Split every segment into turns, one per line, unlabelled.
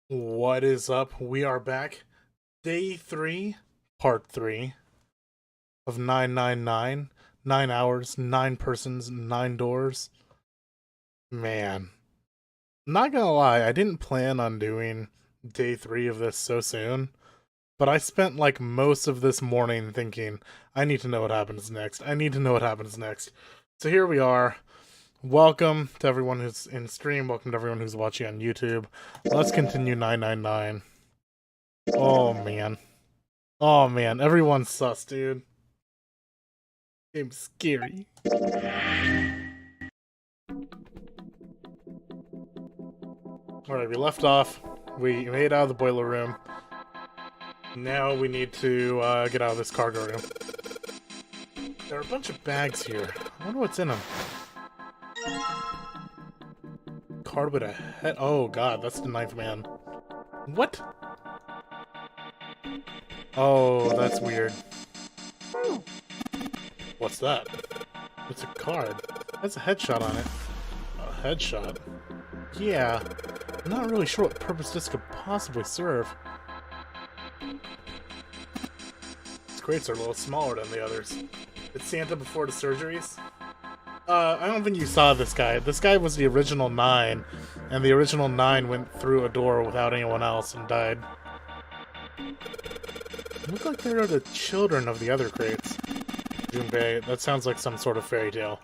What is up? We are back. Day 3, part 3 of 999. 9 hours, 9 persons, 9 doors. Man. Not gonna lie, I didn't plan on doing day 3 of this so soon, but I spent like most of this morning thinking, I need to know what happens next. I need to know what happens next. So here we are. Welcome to everyone who's in stream. Welcome to everyone who's watching on YouTube. Let's continue 999. Oh man. Oh man, everyone's sus, dude. Game's scary. Alright, we left off. We made it out of the boiler room. Now we need to get out of this cargo room. There are a bunch of bags here. I wonder what's in them. Card with a head. Oh god, that's the knife man. What? Oh, that's weird. What's that? It's a card. That's a headshot on it. A headshot? Yeah. I'm not really sure what purpose this could possibly serve. These crates are a little smaller than the others. It's Santa before the surgeries? I don't think you saw this guy. This guy was the original 9, and the original 9 went through a door without anyone else and died. Look like they're the children of the other crates. Junpei, that sounds like some sort of fairy tale.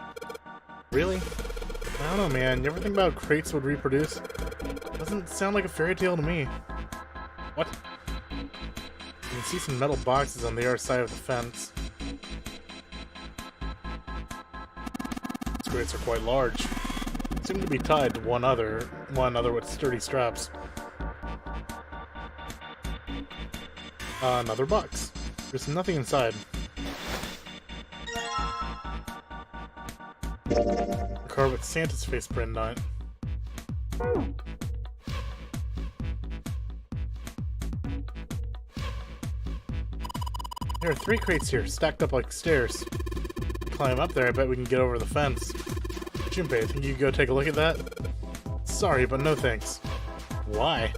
Really? I don't know, man. You ever think about crates would reproduce? Doesn't sound like a fairy tale to me. What? You can see some metal boxes on the other side of the fence. These crates are quite large. They seem to be tied to one other with sturdy straps. Another box. There's nothing inside. A card with Santa's face printed on it. There are 3 crates here, stacked up like stairs. Climb up there, I bet we can get over the fence. Junpei, think you could go take a look at that? Sorry, but no thanks. Why?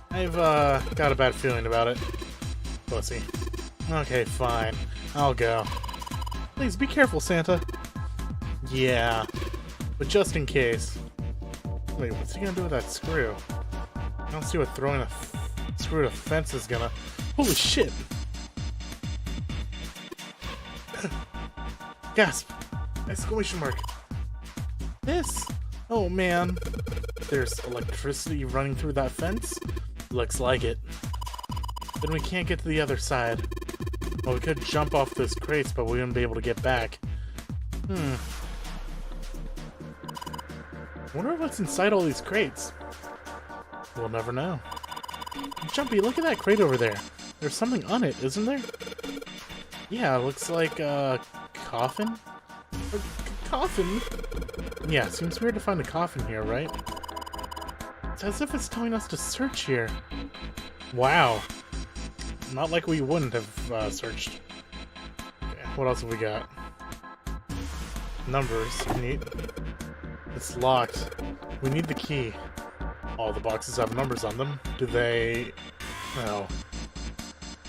I've, got a bad feeling about it. Pussy. Okay, fine. I'll go. Please be careful, Santa. Yeah, but just in case. Wait, what's he gonna do with that screw? I don't see what throwing a screw at a fence is gonna... Holy shit! Gasp! Exclamation mark. This? Oh man. There's electricity running through that fence? Looks like it. Then we can't get to the other side. Well, we could jump off those crates, but we wouldn't be able to get back. I wonder what's inside all these crates. We'll never know. Jumpy, look at that crate over there. There's something on it, isn't there? Yeah, it looks like a coffin? A coffin? Yeah, seems weird to find a coffin here, right? It's as if it's telling us to search here. Wow. Not like we wouldn't have searched. Okay, what else have we got? Numbers. Neat. It's locked. We need the key. All the boxes have numbers on them. Do they... No.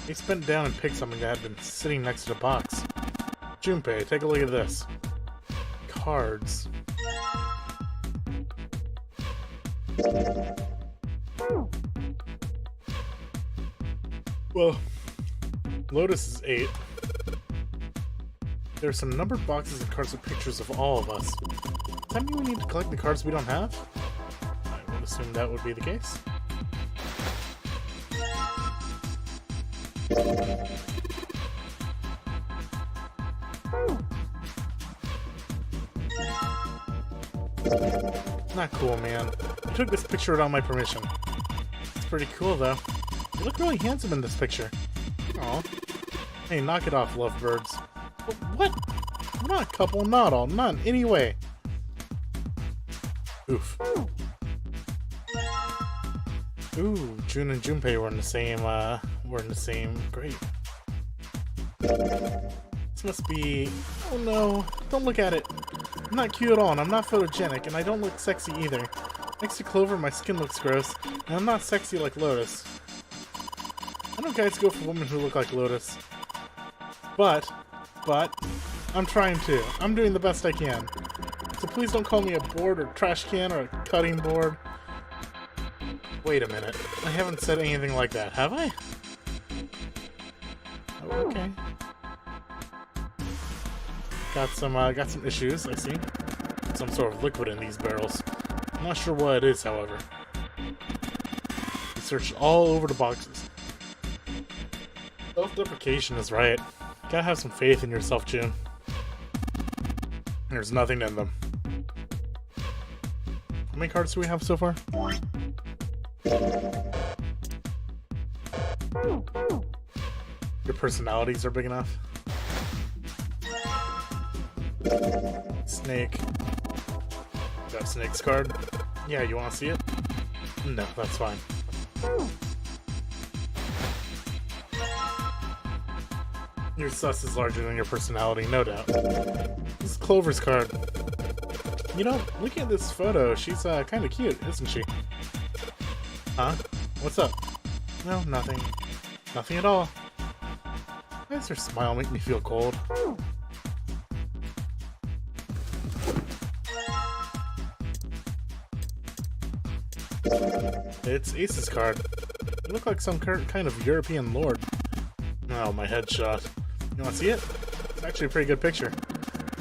He bent down and picked something that had been sitting next to the box. Junpei, take a look at this. Cards. Well, Lotus is 8. There are some numbered boxes and cards with pictures of all of us. Does that mean we need to collect the cards we don't have? I would assume that would be the case. Not cool, man. I took this picture without my permission. It's pretty cool, though. You look really handsome in this picture. Aw. Hey, knock it off, lovebirds. What? I'm not a couple, not all, not in any way. Oof. Ooh, June and Junpei were in the same grade. This must be... Oh no, don't look at it. I'm not cute at all, and I'm not photogenic, and I don't look sexy either. Next to Clover, my skin looks gross, and I'm not sexy like Lotus. I know guys go for women who look like Lotus. But, I'm trying to. I'm doing the best I can. So please don't call me a board or trash can or a cutting board. Wait a minute. I haven't said anything like that, have I? Oh, okay. Got some issues, I see. Some sort of liquid in these barrels. I'm not sure what it is, however. We searched all over the boxes. Self-deprecation is right. Gotta have some faith in yourself, June. There's nothing in them. How many cards do we have so far? Your personalities are big enough. Snake. Got Snake's card. Yeah, you want to see it? No, that's fine. Your sus is larger than your personality, no doubt. This is Clover's card. You know, looking at this photo, she's kind of cute, isn't she? Huh? What's up? No, nothing. Nothing at all. Why does her smile make me feel cold? It's Ace's card. You look like some kind of European lord. Oh, my headshot. You want to see it? It's actually a pretty good picture.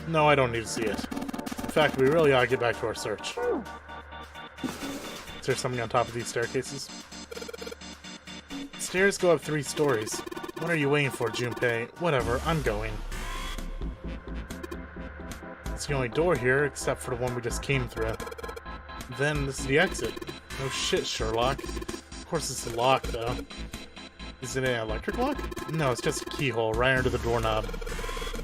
No, I don't need to see it. In fact, we really ought to get back to our search. Is there something on top of these staircases? Stairs go up 3 stories. What are you waiting for, Junpei? Whatever, I'm going. It's the only door here, except for the one we just came through. Then this is the exit. No shit, Sherlock. Of course it's locked, though. Is it an electric lock? No, it's just a keyhole right under the doorknob.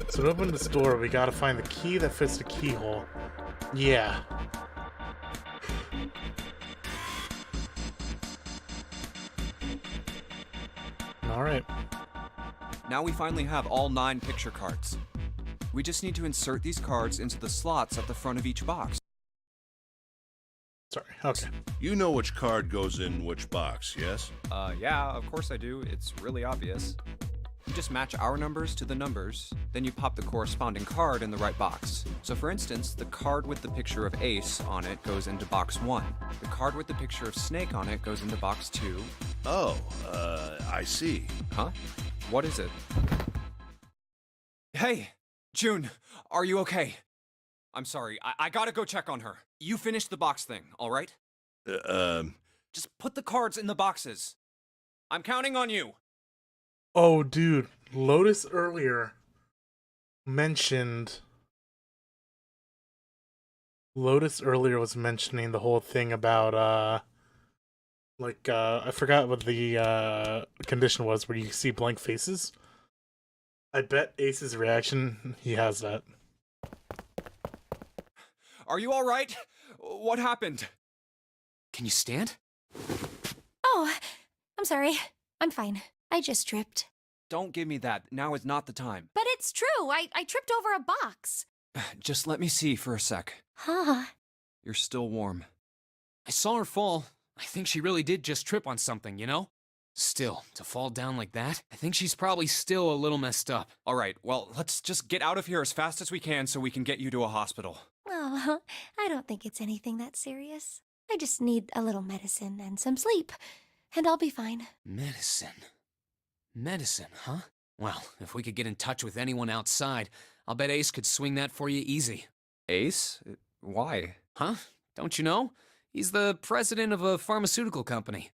So to open this door, we gotta find the key that fits the keyhole. Yeah. Alright.
Now we finally have all 9 picture cards. We just need to insert these cards into the slots at the front of each box.
Sorry, okay.
You know which card goes in which box, yes?
Yeah, of course I do. It's really obvious. You just match our numbers to the numbers, then you pop the corresponding card in the right box. So for instance, the card with the picture of Ace on it goes into box 1. The card with the picture of Snake on it goes into box 2.
Oh, I see.
Huh? What is it? Hey, June, are you okay? I'm sorry, I gotta go check on her. You finish the box thing, all right? Just put the cards in the boxes. I'm counting on you.
Oh, dude. Lotus earlier mentioned... Lotus earlier was mentioning the whole thing about, I forgot what the, condition was where you see blank faces. I bet Ace's reaction, he has that.
Are you all right? What happened? Can you stand?
Oh, I'm sorry. I'm fine. I just tripped.
Don't give me that. Now is not the time.
But it's true. I tripped over a box.
Just let me see for a sec.
Huh.
You're still warm.
I saw her fall. I think she really did just trip on something, you know? Still, to fall down like that, I think she's probably still a little messed up.
All right, well, let's just get out of here as fast as we can so we can get you to a hospital.
Oh, I don't think it's anything that serious. I just need a little medicine and some sleep, and I'll be fine.
Medicine. Medicine, huh? Well, if we could get in touch with anyone outside, I'll bet Ace could swing that for you easy.
Ace? Why?
Huh? Don't you know? He's the president of a pharmaceutical company.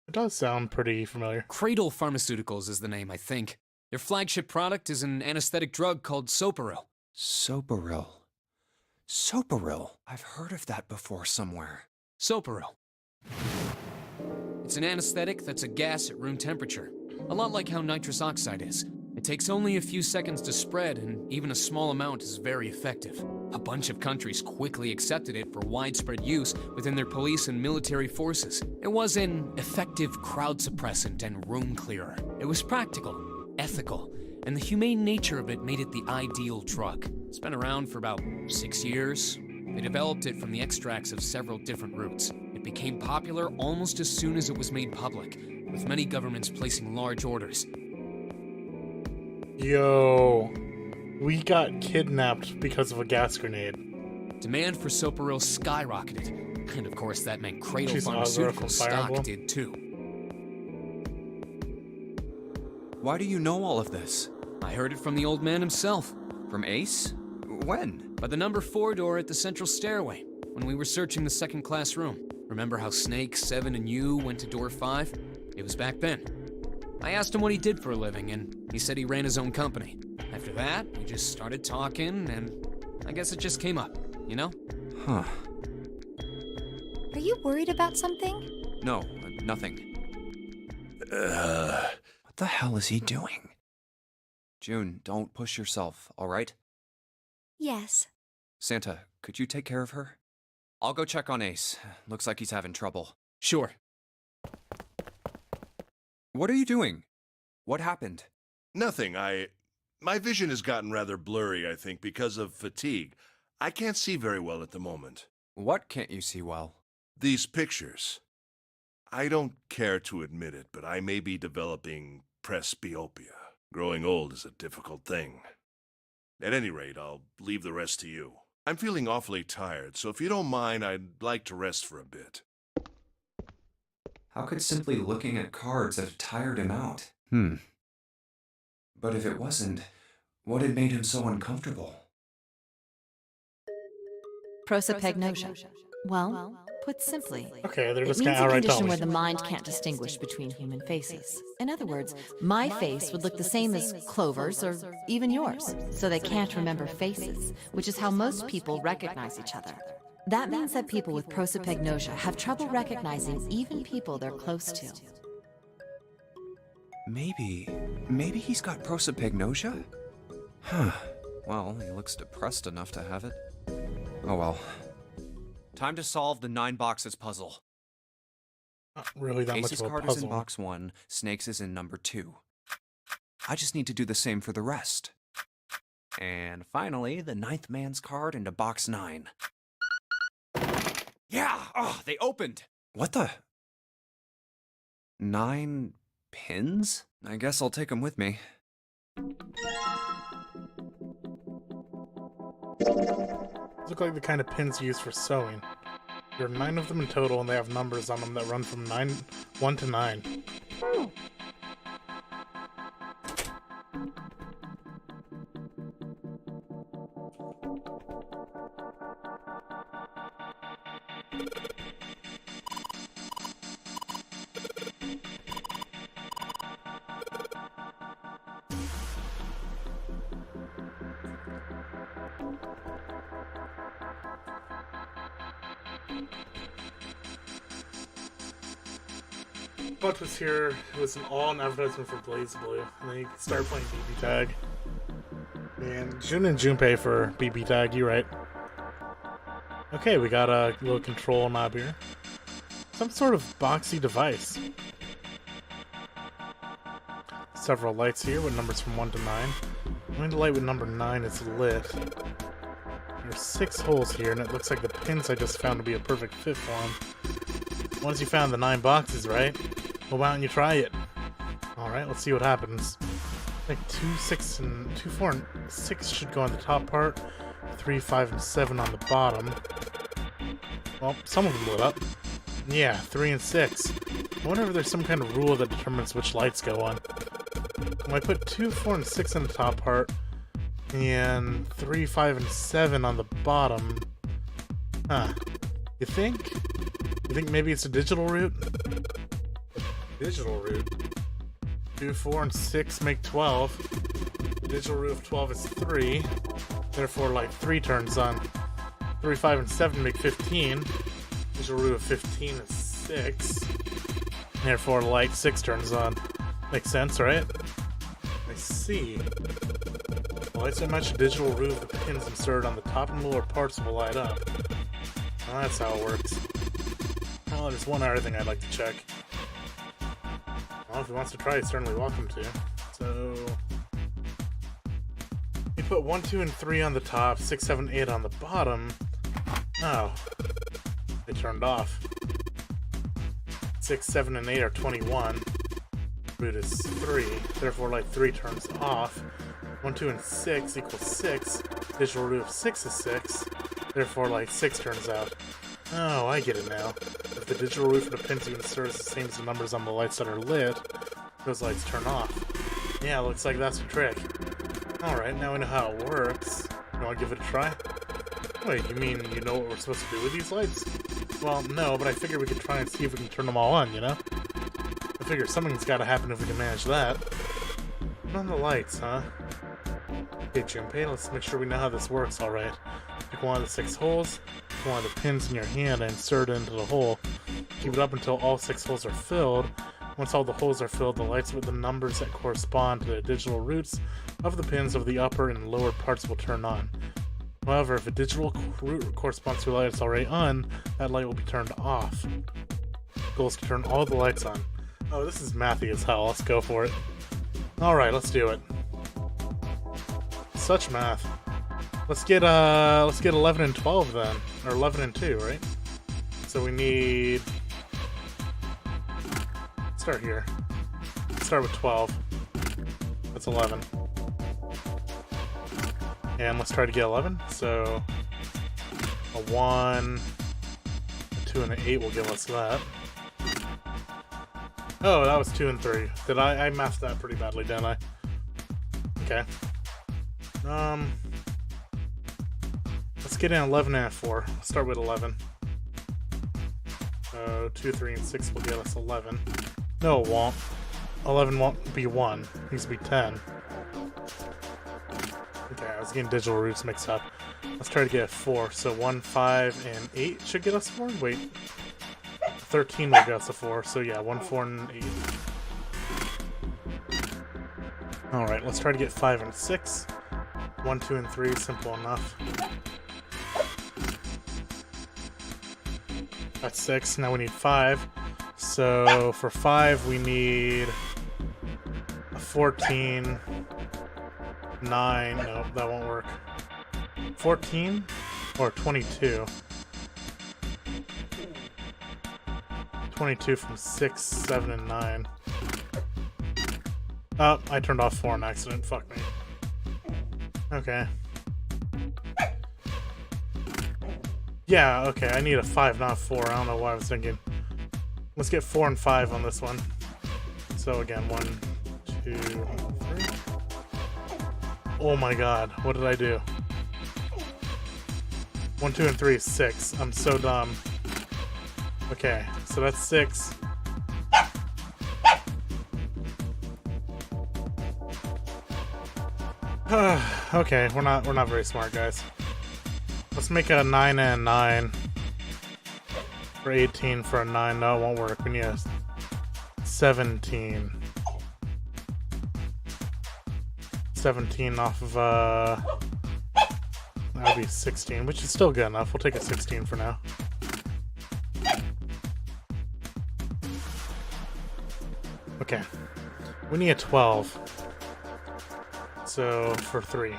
It does sound pretty familiar.
Cradle Pharmaceuticals is the name, I think. Their flagship product is an anesthetic drug called Soparil.
Soparil. Soparil? I've heard of that before somewhere.
Soparil. It's an anesthetic that's a gas at room temperature. A lot like how nitrous oxide is. It takes only a few seconds to spread, and even a small amount is very effective. A bunch of countries quickly accepted it for widespread use within their police and military forces. It was an effective crowd suppressant and room clearer. It was practical, ethical, and the humane nature of it made it the ideal drug. It's been around for about 6 years. They developed it from the extracts of several different roots. It became popular almost as soon as it was made public, with many governments placing large orders.
Yo, we got kidnapped because of a gas grenade.
Demand for Soparil skyrocketed, and of course that meant Cradle
She's Azura from
Pharmaceuticals
Fire
stock
Emblem.
did too.
Why do you know all of this?
I heard it from the old man himself,
From Ace? When?
by the number 4 door at the central stairway, when we were searching the second class room. Remember how Snake, Seven, and you went to door 5? It was back then. I asked him what he did for a living, and he said he ran his own company. After that, we just started talking, and I guess it just came up, you know?
Huh.
Are you worried about something?
No, nothing. What the hell is he doing? June, don't push yourself, all right?
Yes.
Santa, could you take care of her? I'll go check on Ace. Looks like he's having trouble.
Sure.
What are you doing? What happened?
Nothing. My vision has gotten rather blurry, I think, because of fatigue. I can't see very well at the moment.
What can't you see well?
These pictures. I don't care to admit it, but I may be developing presbyopia. Growing old is a difficult thing. At any rate, I'll leave the rest to you. I'm feeling awfully tired, so if you don't mind, I'd like to rest for a bit.
How could simply looking at cards have tired him out? But if it wasn't, what had made him so uncomfortable?
Prosopagnosia. Well, put simply,
Okay, they're
it
just
means
gonna
a
outright
condition
tell
where
me.
the mind can't distinguish between human faces. In other words, my face would look the same as Clover's or even yours, so they can't remember faces, which is how most people recognize each other. That means that people with prosopagnosia have trouble recognizing even people they're close to.
Maybe he's got prosopagnosia? Well, he looks depressed enough to have it. Oh well. Time to solve the 9 boxes puzzle.
Not really that much
Ace's
of a
card is in
puzzle.
box 1, Snake's is in number 2. I just need to do the same for the rest. And finally, the 9th man's card into box 9. Yeah! Oh, they opened! What the? 9 pins? I guess I'll take them with me.
Look like the kind of pins you use for sewing. There are 9 of them in total, and they have numbers on them that run from 1 to 9. But was here, it was an advertisement for Blaze Blue, and then you can start playing BB Tag. And Jun and Junpei for BB Tag, you right. Okay, we got a little control knob here. Some sort of boxy device. Several lights here with numbers from 1 to 9. Only the light with number 9 is lit. There's 6 holes here, and it looks like the pins I just found to be a perfect fit for them. Once you found the 9 boxes, right? Well, why don't you try it? Alright, let's see what happens. I think 2, 6, and 2, 4, and 6 should go on the top part. 3, 5, and 7 on the bottom. Well, some of them lit up. Yeah, 3 and 6. I wonder if there's some kind of rule that determines which lights go on. When I put 2, 4, and 6 on the top part, and 3, 5, and 7 on the bottom. Huh. You think? You think maybe it's a digital route? Digital route. 2, 4, and 6 make 12. Digital route of 12 is 3. Therefore, light 3 turns on. 3, 5, and 7 make 15. Digital root of 15 is 6. Therefore, light 6 turns on. Makes sense, right? I see. The lights that match the digital root of the pins inserted on the top and lower parts will light up. Well, that's how it works. Well, there's one other thing I'd like to check. Well, if he wants to try, he's certainly welcome to. So... you put 1, 2, and 3 on the top, 6, 7, 8 on the bottom. Oh. They turned off. 6, 7, and 8 are 21. Root is 3. Therefore, light 3 turns off. 1, 2, and 6 equals 6. Digital root of 6 is 6. Therefore, light 6 turns out. Oh, I get it now. If the digital root for the pins you insert is the same as the numbers on the lights that are lit, those lights turn off. Yeah, looks like that's the trick. Alright, now we know how it works. You wanna give it a try? Wait, you mean you know what we're supposed to do with these lights? Well, no, but I figured we could try and see if we can turn them all on, you know? I figure something's gotta happen if we can manage that. None of the lights, huh? Okay, Junpei, let's make sure we know how this works, alright. Pick one of the 6 holes, pick one of the pins in your hand and insert it into the hole. Keep it up until all 6 holes are filled. Once all the holes are filled, the lights with the numbers that correspond to the digital roots of the pins of the upper and lower parts will turn on. However, if a digital root corresponds to a light that's already on, that light will be turned off. The goal is to turn all the lights on. Oh, this is mathy as hell. Let's go for it. Alright, let's do it. Such math. Let's get 11 and 12 then. Or 11 and 2, right? So we need... Start here. Start with 12. That's 11. And let's try to get 11. So a 1, a 2, and an 8 will give us that. Oh, that was 2 and 3. Did I mathed that pretty badly, didn't I? Okay. Let's get in 11 and a 4. Let's start with 11. 2, 3, and 6 will get us 11. No, it won't. 11 won't be 1. It needs to be 10. Okay, I was getting digital roots mixed up. Let's try to get a 4. So 1, 5, and 8 should get us 4? Wait. 13 will get us a 4. So yeah, 1, 4, and 8. Alright, let's try to get 5 and 6. 1, 2, and 3, simple enough. That's 6. Now we need 5. So for 5, we need a 14, 9. Nope, that won't work. 14 or 22. 22 from 6, 7, and 9. Oh, I turned off 4 on accident. Fuck me. Okay. Yeah, okay, I need a 5, not a 4. I don't know what I was thinking. Let's get 4 and 5 on this one. So again, 1, 2, 3. Oh my god, what did I do? 1, 2, and 3 is 6. I'm so dumb. Okay, so that's 6. Okay, we're not very smart, guys. Let's make a 9 and 9. For 18 for a 9. No, it won't work. We need a 17. 17 off of, that'd be 16, which is still good enough. We'll take a 16 for now. Okay. We need a 12. So, for 3.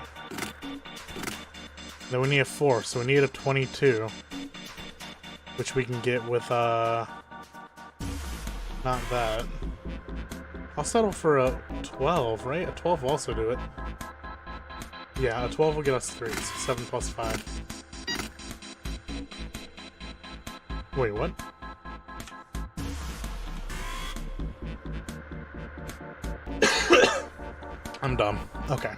Then we need a 4, so we need a 22. Which we can get with, not that. I'll settle for a 12, right? A 12 will also do it. Yeah, a 12 will get us 3, so 7 plus 5. Wait, what? I'm dumb. Okay.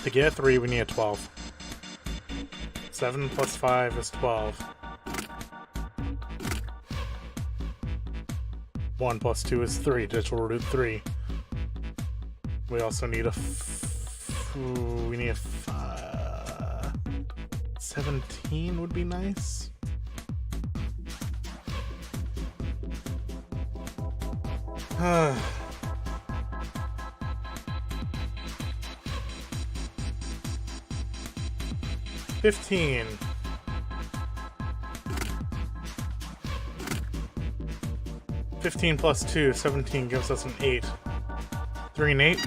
To get a 3, we need a 12. 7 plus 5 is 12. 1 plus 2 is 3. Digital root 3. We also need a... we need a... 17 would be nice. Uh... 15. Plus 2, 17 gives us an 8. 3 and 8.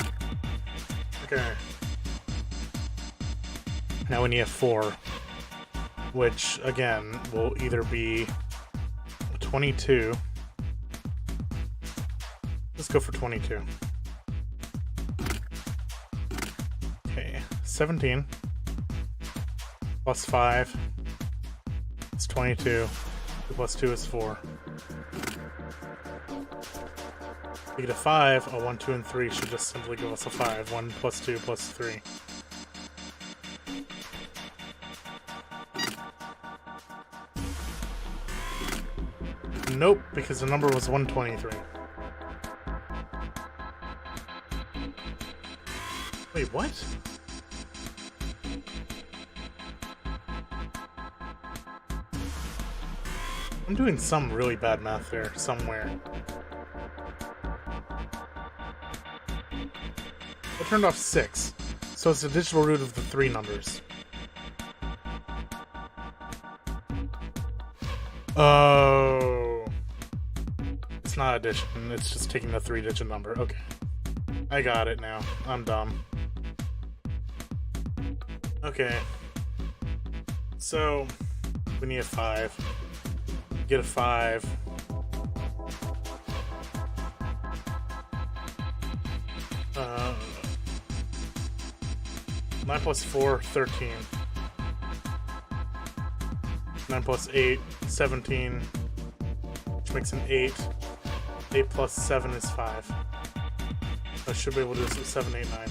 Okay. Now we need a 4. which again will either be 22. Let's go for 22. Okay, 17 plus 5 is 22. 2 plus 2 is 4. We get a 5, a 1, 2, and 3 should just simply give us a 5. 1 plus 2 plus 3. Nope, because the number was 123. Wait, what? I'm doing some really bad math there, somewhere. I turned off 6, so it's the digital root of the 3 numbers. Oh. It's not addition, it's just taking the 3-digit number. Okay. I got it now. I'm dumb. Okay. So, we need a 5. Get a 5. Uh, 9 plus 4, 13. 9 plus 8, 17. Which makes an 8. 8 plus 7 is 5. I should be able to do this with 7, 8, 9.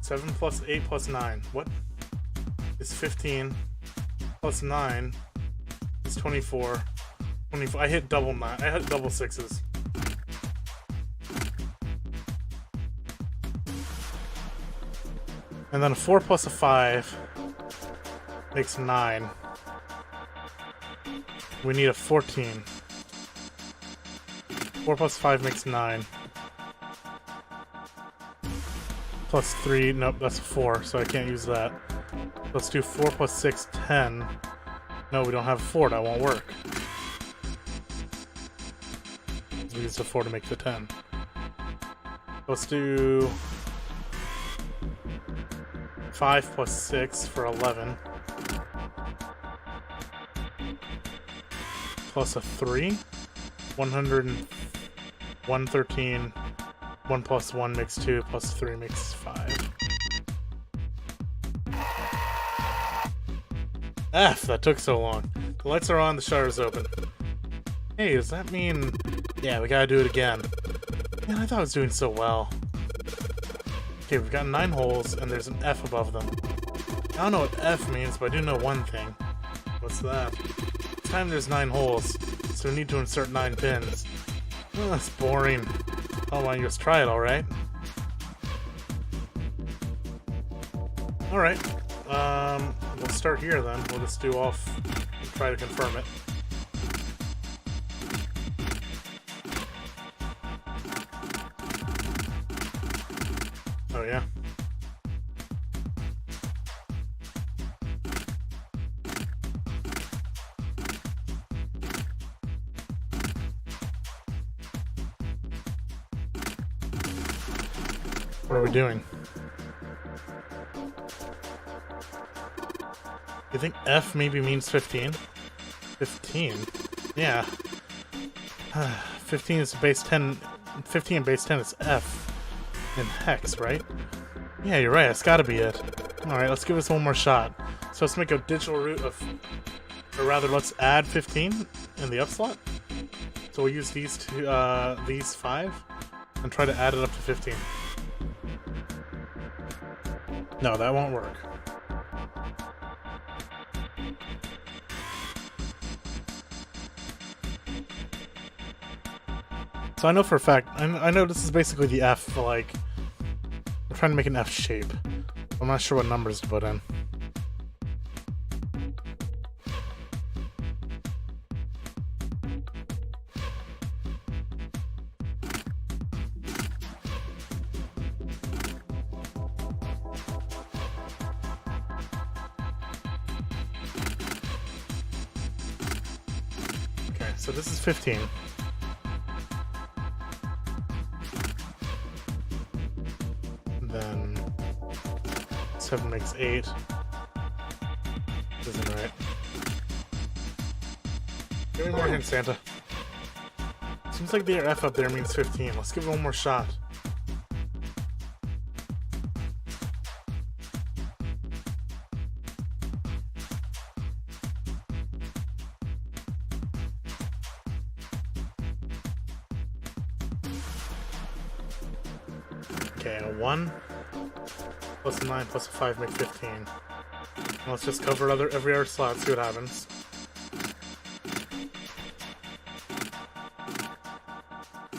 Seven plus 8 plus 9. What? Is 15. Plus 9 is 24. 24. I hit double 9. I hit double 6s. And then a 4 plus a 5 makes 9. We need a 14. 4 plus 5 makes 9. Plus 3, nope, that's 4, so I can't use that. Let's do 4 plus 6, 10. No, we don't have a 4, that won't work. We used a 4 to make the 10. Let's do 5 plus 6 for 11. Plus a 3. 113. 1 plus 1 makes 2, plus 3 makes 5. F, that took so long. The lights are on, the shutter's open. Hey, does that mean... Yeah, we gotta do it again. Man, I thought I was doing so well. Okay, we've got 9 holes, and there's an F above them. I don't know what F means, but I do know one thing. What's that? This time there's 9 holes, so we need to insert 9 pins. Oh, that's boring. Oh, why don't you just try it, alright? Alright. We'll start here then. We'll just do off and try to confirm it. Oh, yeah. What are we doing? You think F maybe means 15? 15? Yeah. 15 is base 10. 15 and base 10 is F in hex, right? Yeah, you're right. It's gotta be it. Alright, let's give this one more shot. So let's make a digital root of... Or rather, let's add 15 in the up slot. So we'll use these two, these 5 and try to add it up to 15. No, that won't work. So I know for a fact, I know this is basically the F, like, we're trying to make an F shape. I'm not sure what numbers to put in. Okay, so this is 15. 7 makes 8. Isn't right. Give me more hints, Santa. Seems like the F up there means 15. Let's give it one more shot. Okay, a 1 plus a 9 plus a 5 make 15. Let's just cover every other slot, see what happens.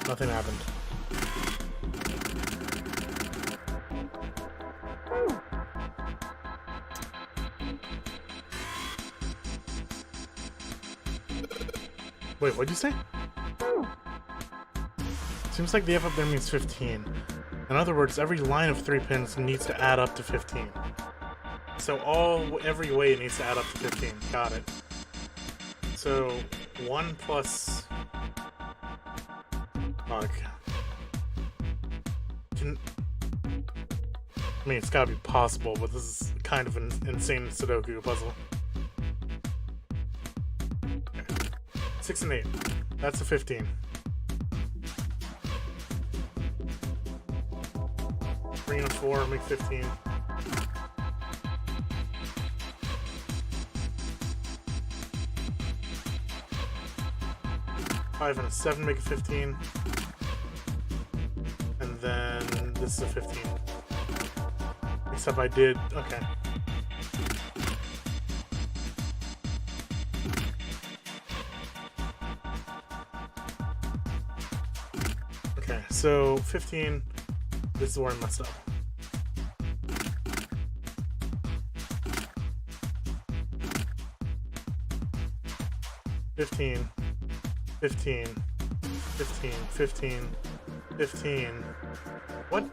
Nothing happened. Wait, what'd you say? Seems like the F up there means 15. In other words, every line of 3 pins needs to add up to 15. So every way it needs to add up to 15. Got it. So 1 plus... Fuck. I mean, it's gotta be possible, but this is kind of an insane Sudoku puzzle. Okay. 6 and 8. That's a 15. Three and a 4 make 15. Five and a 7 make a 15. And then this is a 15. Except I did, okay. Okay, so 15, this is where I messed up. $15, 15, 15, 15, 15. What?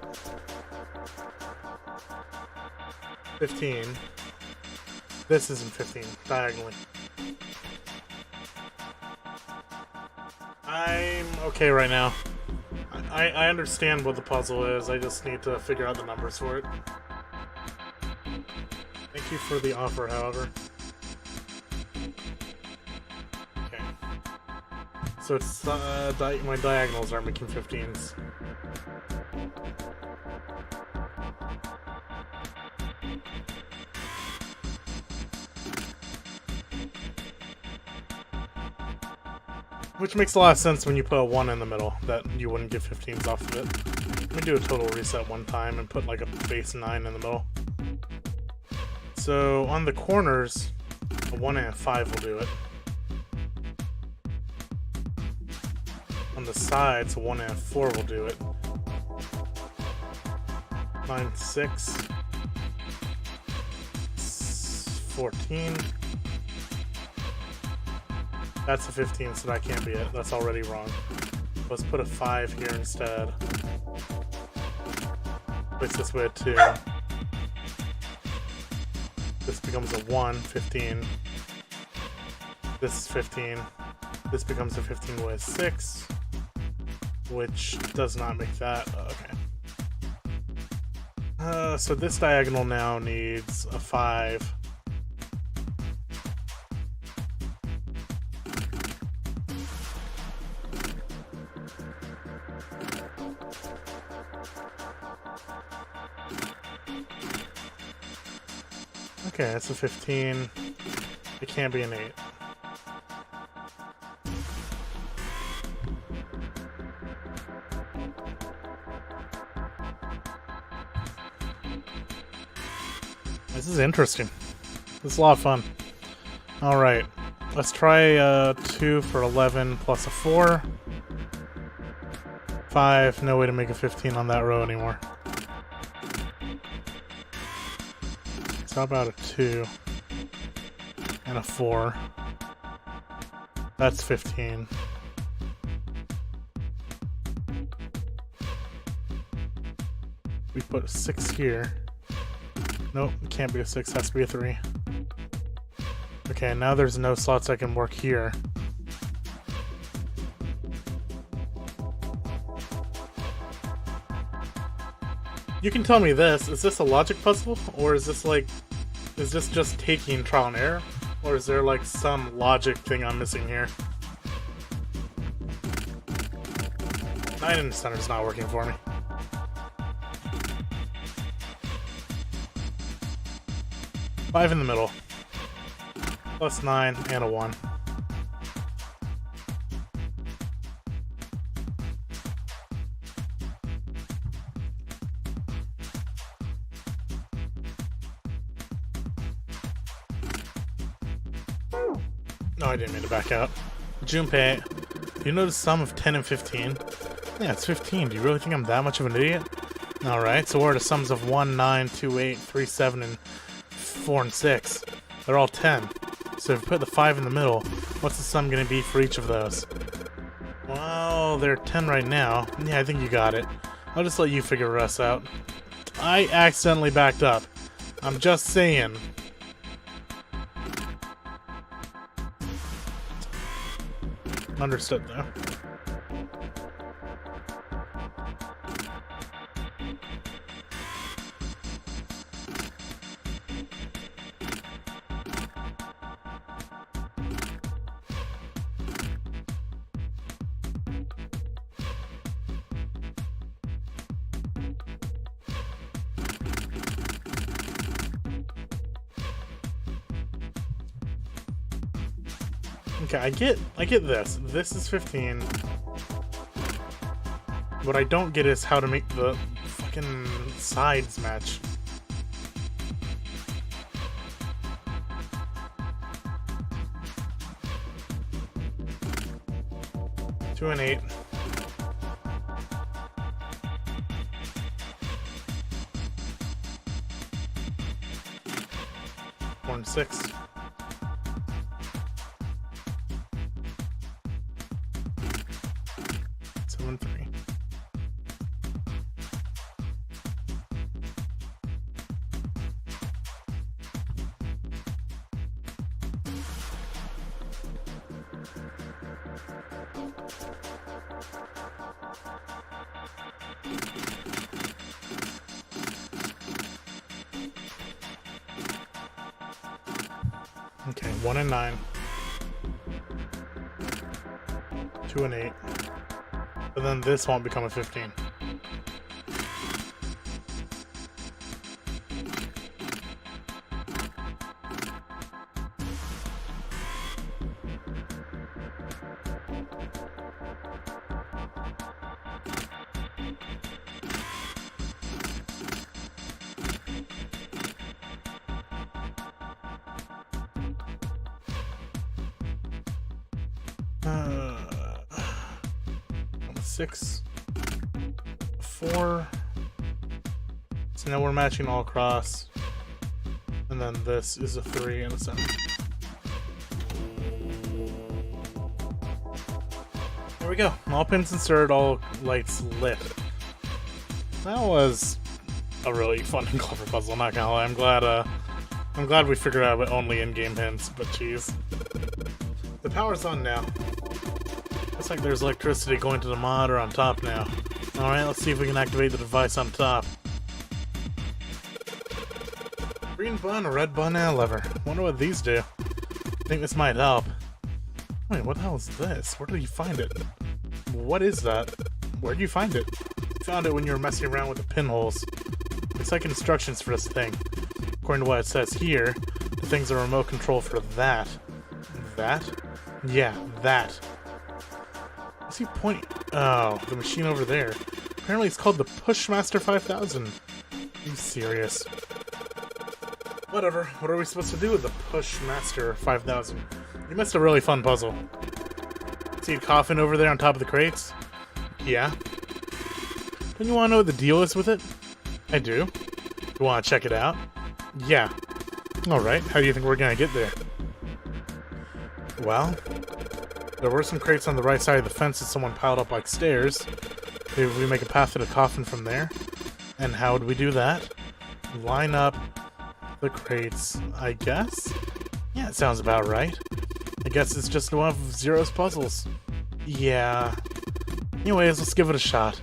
15. This isn't 15, diagonally. I'm okay right now. I understand what the puzzle is, I just need to figure out the numbers for it. Thank you for the offer, however. Okay. So it's, my diagonals are making 15s. Which makes a lot of sense when you put a 1 in the middle, that you wouldn't get 15s off of it. Let me do a total reset one time and put like a base 9 in the middle. So on the corners, a 1 and a 5 will do it. On the sides, a 1 and a 4 will do it. 9, 6, 14. That's a 15, so that can't be it. That's already wrong. Let's put a 5 here instead. Place this way at 2. This becomes a 1, 15. This is 15. This becomes a 15 with 6. Which does not make that. Okay. So this diagonal now needs a 5. Okay, that's a 15. It can't be an 8. This is interesting. This is a lot of fun. Alright, let's try 2 for 11 plus a 4. 5, no way to make a 15 on that row anymore. How about a 2 and a 4? That's 15. We put a 6 here. Nope, it can't be a 6, it has to be a 3. Okay, now there's no slots I can work here. You can tell me this. Is this a logic puzzle? Or is this like... Is this just taking trial and error? Or is there like some logic thing I'm missing here? 9 in the center is not working for me. Five in the middle. Plus 9 and a 1. No, I didn't mean to back out. Junpei, you know the sum of 10 and 15? Yeah, it's 15. Do you really think I'm that much of an idiot? Alright, so what are the sums of 1, 9, 2, 8, 3, 7, and 4 and 6? They're all 10. So if you put the 5 in the middle, what's the sum going to be for each of those? Well, they're 10 right now. Yeah, I think you got it. I'll just let you figure the rest out. I accidentally backed up. I'm just saying. Understood, though. Okay, I get this. This is 15. What I don't get is how to make the fucking sides match. Two and 8. Four and 6. 7, 3. Okay, 1 and 9. 2 and 8. But then this won't become a 15. Uh, 6, 4. So now we're matching all across. And then this is a 3 and a 7. There we go. All pins inserted, all lights lit. That was a really fun and clever puzzle, not gonna lie. I'm glad we figured out it only in-game hints, but geez. The power's on now. Looks like there's electricity going to the monitor on top now. Alright, let's see if we can activate the device on top. Green button, a red button, and a lever. Wonder what these do. I think this might help. Wait, what the hell is this? Where did you find it? What is that? Where'd you find it? Found it when you were messing around with the pinholes. It's like instructions for this thing. According to what it says here, the thing's a remote control for that. That? Yeah, that. What's he pointing? Oh, the machine over there. Apparently it's called the Pushmaster 5000. Are you serious? Whatever. What are we supposed to do with the Pushmaster 5000? You missed a really fun puzzle. See a coffin over there on top of the crates? Yeah. Don't you want to know what the deal is with it? I do. You want to check it out? Yeah. Alright, how do you think we're gonna get there? Well, there were some crates on the right side of the fence that someone piled up like stairs. Maybe we make a path to the coffin from there. And how would we do that? Line up the crates, I guess? Yeah, it sounds about right. I guess it's just one of Zero's puzzles. Yeah. Anyways, let's give it a shot.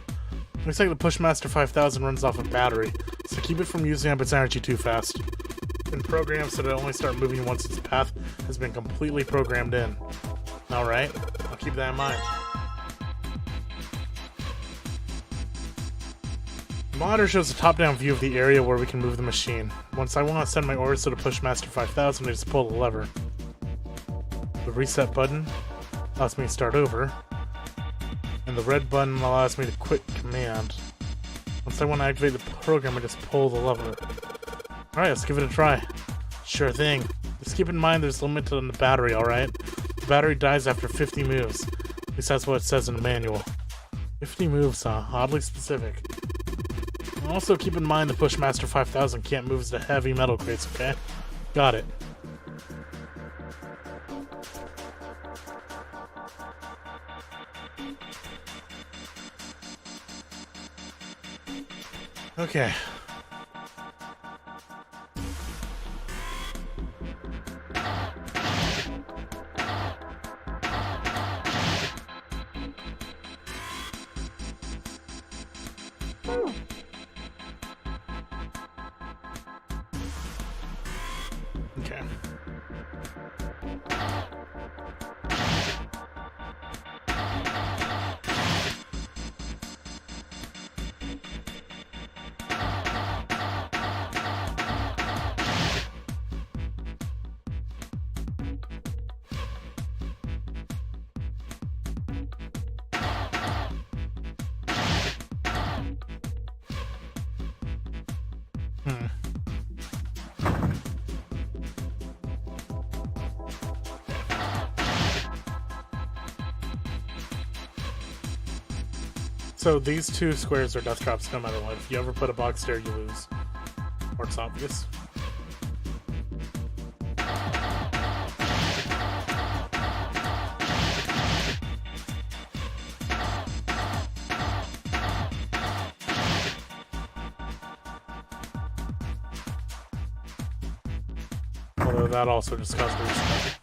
Looks like the Pushmaster 5000 runs off a battery, so keep it from using up its energy too fast. It's been programmed so that it only start moving once its path has been completely programmed in. Alright, I'll keep that in mind. The monitor shows a top-down view of the area where we can move the machine. Once I want to send my orders to the Pushmaster 5000, I just pull the lever. The reset button allows me to start over, and the red button allows me to quit command. Once I want to activate the program, I just pull the lever. Alright, let's give it a try. Sure thing. Just keep in mind there's a limit on the battery, alright? The battery dies after 50 moves. At least that's what it says in the manual. 50 moves, huh? Oddly specific. Also keep in mind the Pushmaster 5000 can't move the heavy metal crates, okay? Got it. Okay. Okay. So these two squares are death traps no matter what. If you ever put a box there, you lose. Or it's obvious. Although that also just caused me to reset.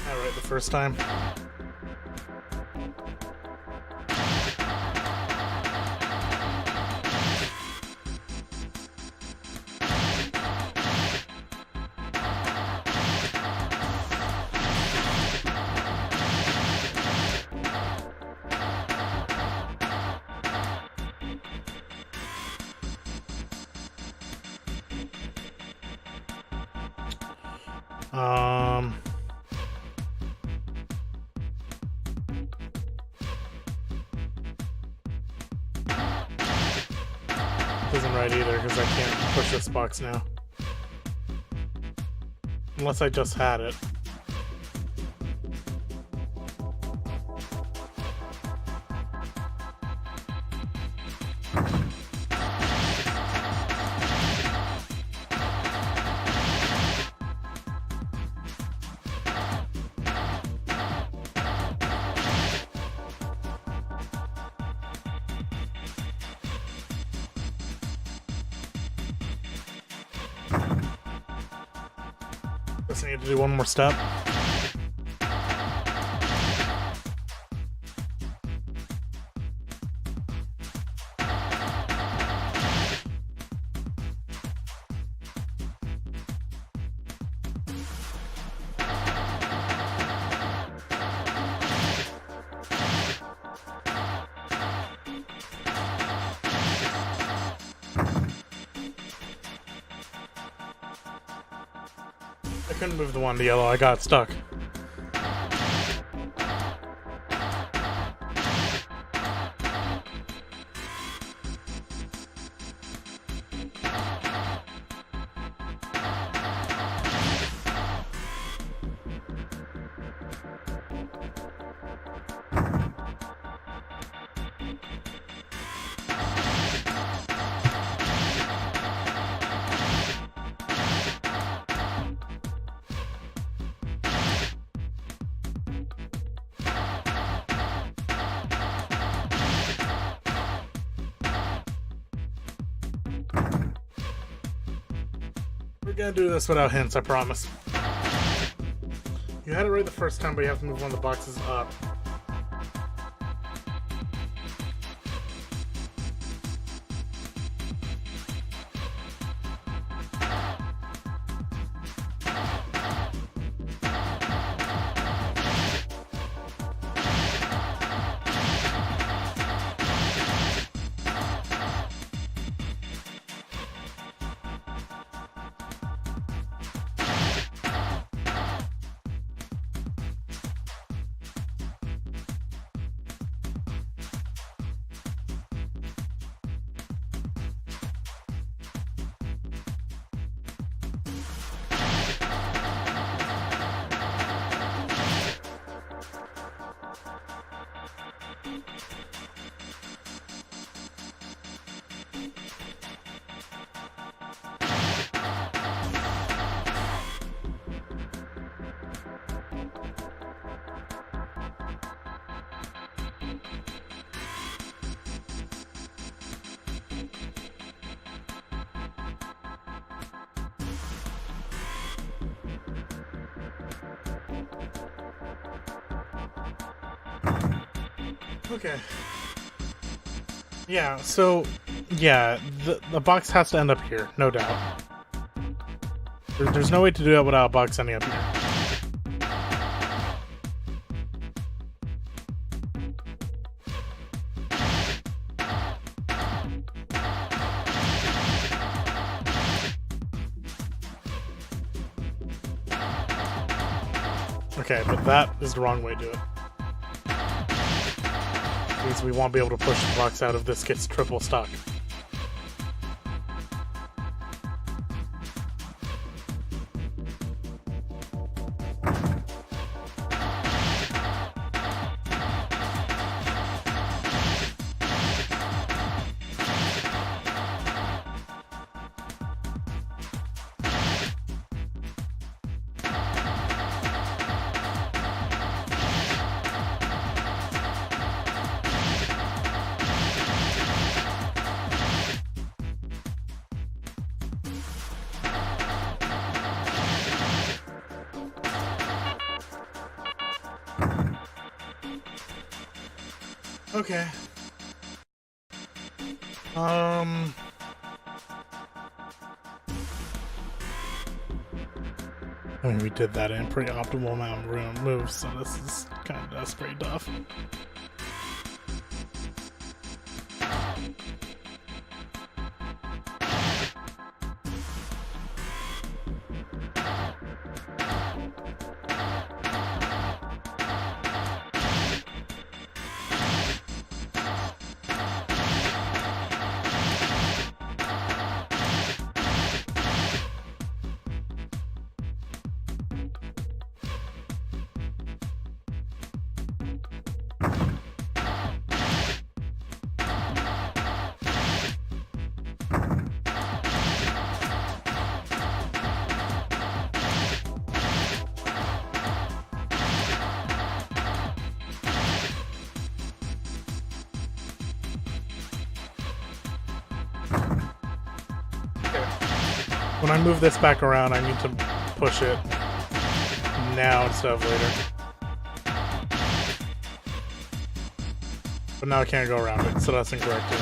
Alright, the first time. Isn't right either because I can't push this box now. Unless I just had it. Guess I need to do one more step. I couldn't move the one to yellow, I got stuck. We're gonna do this without hints, I promise. You had it right the first time, but you have to move one of the boxes up. Okay. Yeah, so, yeah, the box has to end up here, no doubt. There's no way to do that without a box ending up here. Okay, but that is the wrong way to do it. Means we won't be able to push the box out if this gets triple stuck. Okay. I mean, we did that in pretty optimal amount of room moves, so that's pretty tough. When I move this back around, I need to push it now instead of later. But now I can't go around it, so that's incorrect too.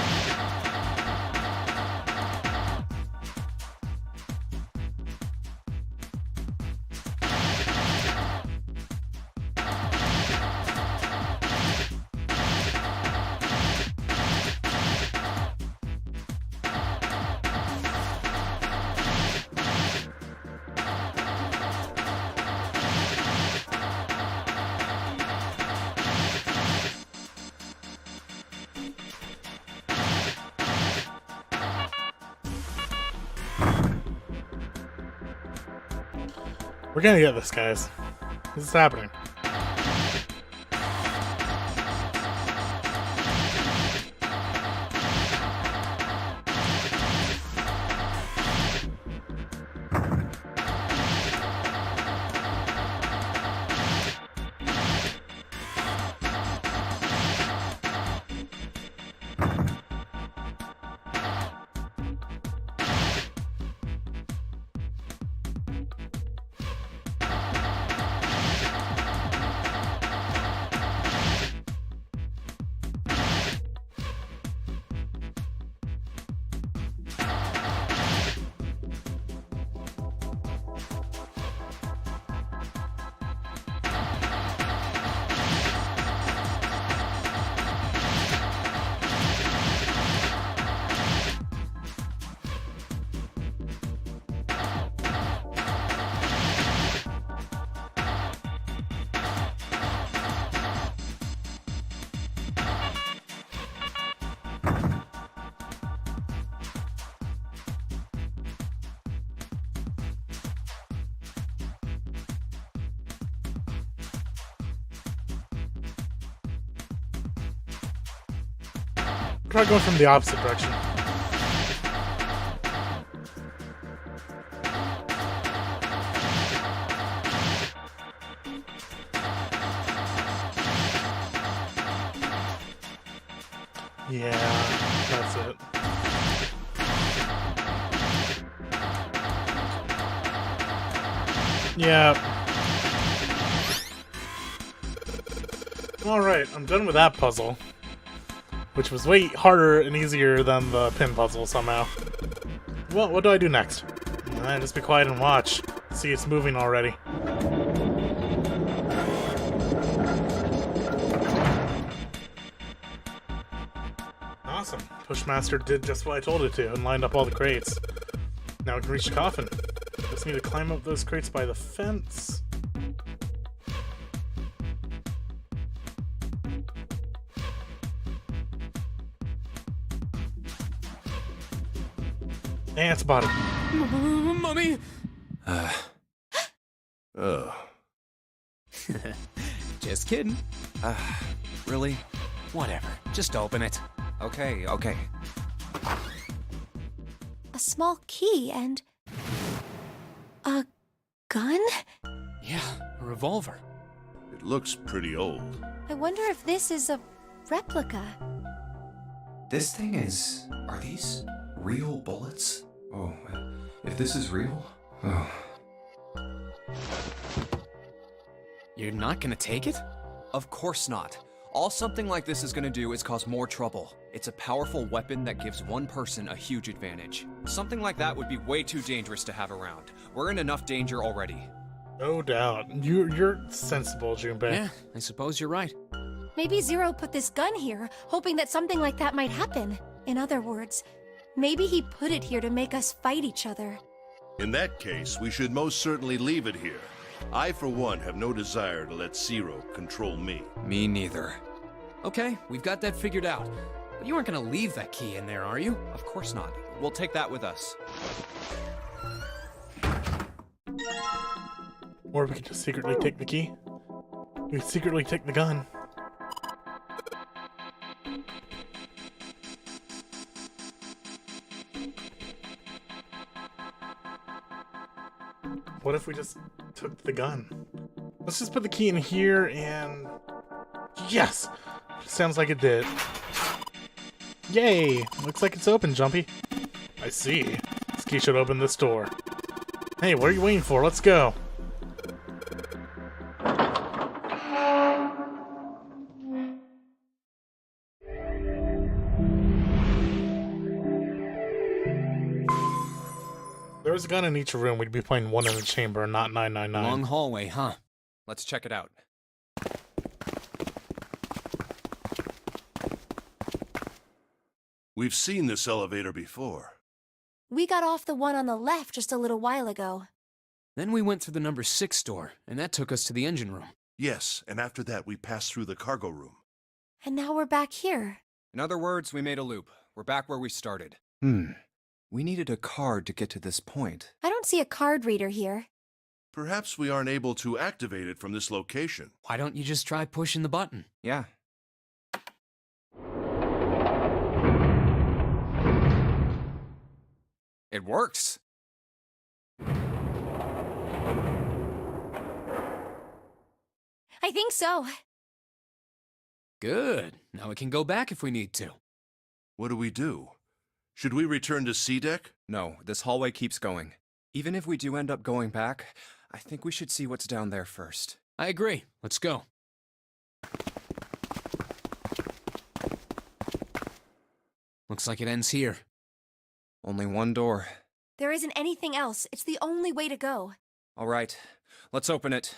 We're gonna get this, guys. This is happening. Try going from the opposite direction. Yeah, that's it. Yeah. Alright, I'm done with that puzzle. Which was way harder and easier than the pin puzzle somehow. Well, what do I do next? Just be quiet and watch. See, it's moving already. Awesome. Pushmaster did just what I told it to and lined up all the crates. Now we can reach the coffin. Just need to climb up those crates by the fence. And it's bottom.
Mummy!
Oh.
Just kidding.
Really?
Whatever. Just open it.
Okay, okay.
A small key and... a gun?
Yeah, a revolver.
It looks pretty old.
I wonder if this is a replica.
This thing is... Are these real bullets? Oh, if this is real? Oh.
You're not gonna take it?
Of course not. All something like this is gonna do is cause more trouble. It's a powerful weapon that gives one person a huge advantage. Something like that would be way too dangerous to have around. We're in enough danger already.
No doubt. You're sensible, Junpei.
Yeah, I suppose you're right.
Maybe Zero put this gun here, hoping that something like that might happen. In other words, maybe he put it here to make us fight each other.
In that case, we should most certainly leave it here. I, for one, have no desire to let Zero control me.
Me neither.
Okay, we've got that figured out. But you aren't gonna leave that key in there, are you?
Of course not. We'll take that with us.
Or we could just secretly take the key. We could secretly take the gun. What if we just took the gun? Let's just put the key in here and... Yes! Sounds like it did. Yay! Looks like it's open, Jumpy. I see. This key should open this door. Hey, what are you waiting for? Let's go. If there was a gun in each room, we'd be playing one in a chamber, not 999.
Long hallway, huh?
Let's check it out.
We've seen this elevator before.
We got off the one on the left just a little while ago.
Then we went through the number 6 door, and that took us to the engine room.
Yes, and after that we passed through the cargo room.
And now we're back here.
In other words, we made a loop. We're back where we started. We needed a card to get to this point.
I don't see a card reader here.
Perhaps we aren't able to activate it from this location.
Why don't you just try pushing the button?
Yeah. It works.
I think so.
Good. Now we can go back if we need to.
What do we do? Should we return to C deck?
No, this hallway keeps going. Even if we do end up going back, I think we should see what's down there first.
I agree. Let's go. Looks like it ends here.
Only one door.
There isn't anything else. It's the only way to go.
All right, let's open it.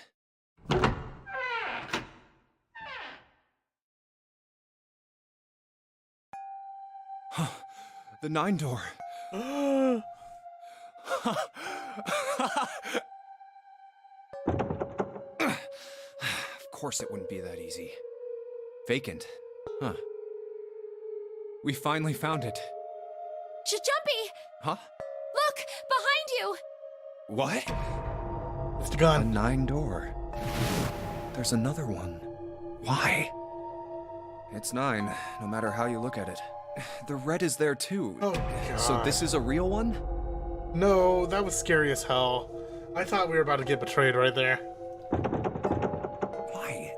The 9 door. Of course it wouldn't be that easy. Vacant. Huh. We finally found it.
Jumpy!
Huh?
Look! Behind you!
What?
It's the
A
gun.
9 door. There's another one. Why? It's 9, no matter how you look at it. The red is there too.
Oh, God.
So this is a real one?
No, that was scary as hell. I thought we were about to get betrayed right there.
Why?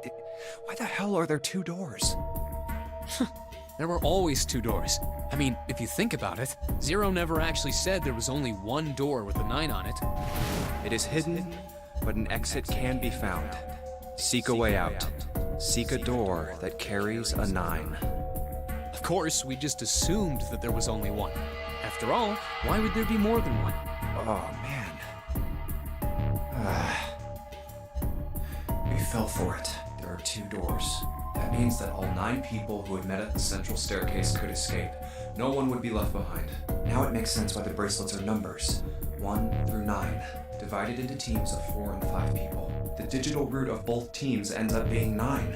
Why the hell are there 2 doors?
There were always 2 doors. I mean, if you think about it, Zero never actually said there was only one door with a 9 on it.
It is hidden, but an exit can be found. Seek a way out. Seek a door that carries a 9.
Of course, we just assumed that there was only one. After all, why would there be more than one?
Oh, man. We fell for it. There are 2 doors. That means that all 9 people who had met at the central staircase could escape. No one would be left behind. Now it makes sense why the bracelets are numbers. 1 through 9, divided into teams of 4 and 5 people. The digital root of both teams ends up being 9.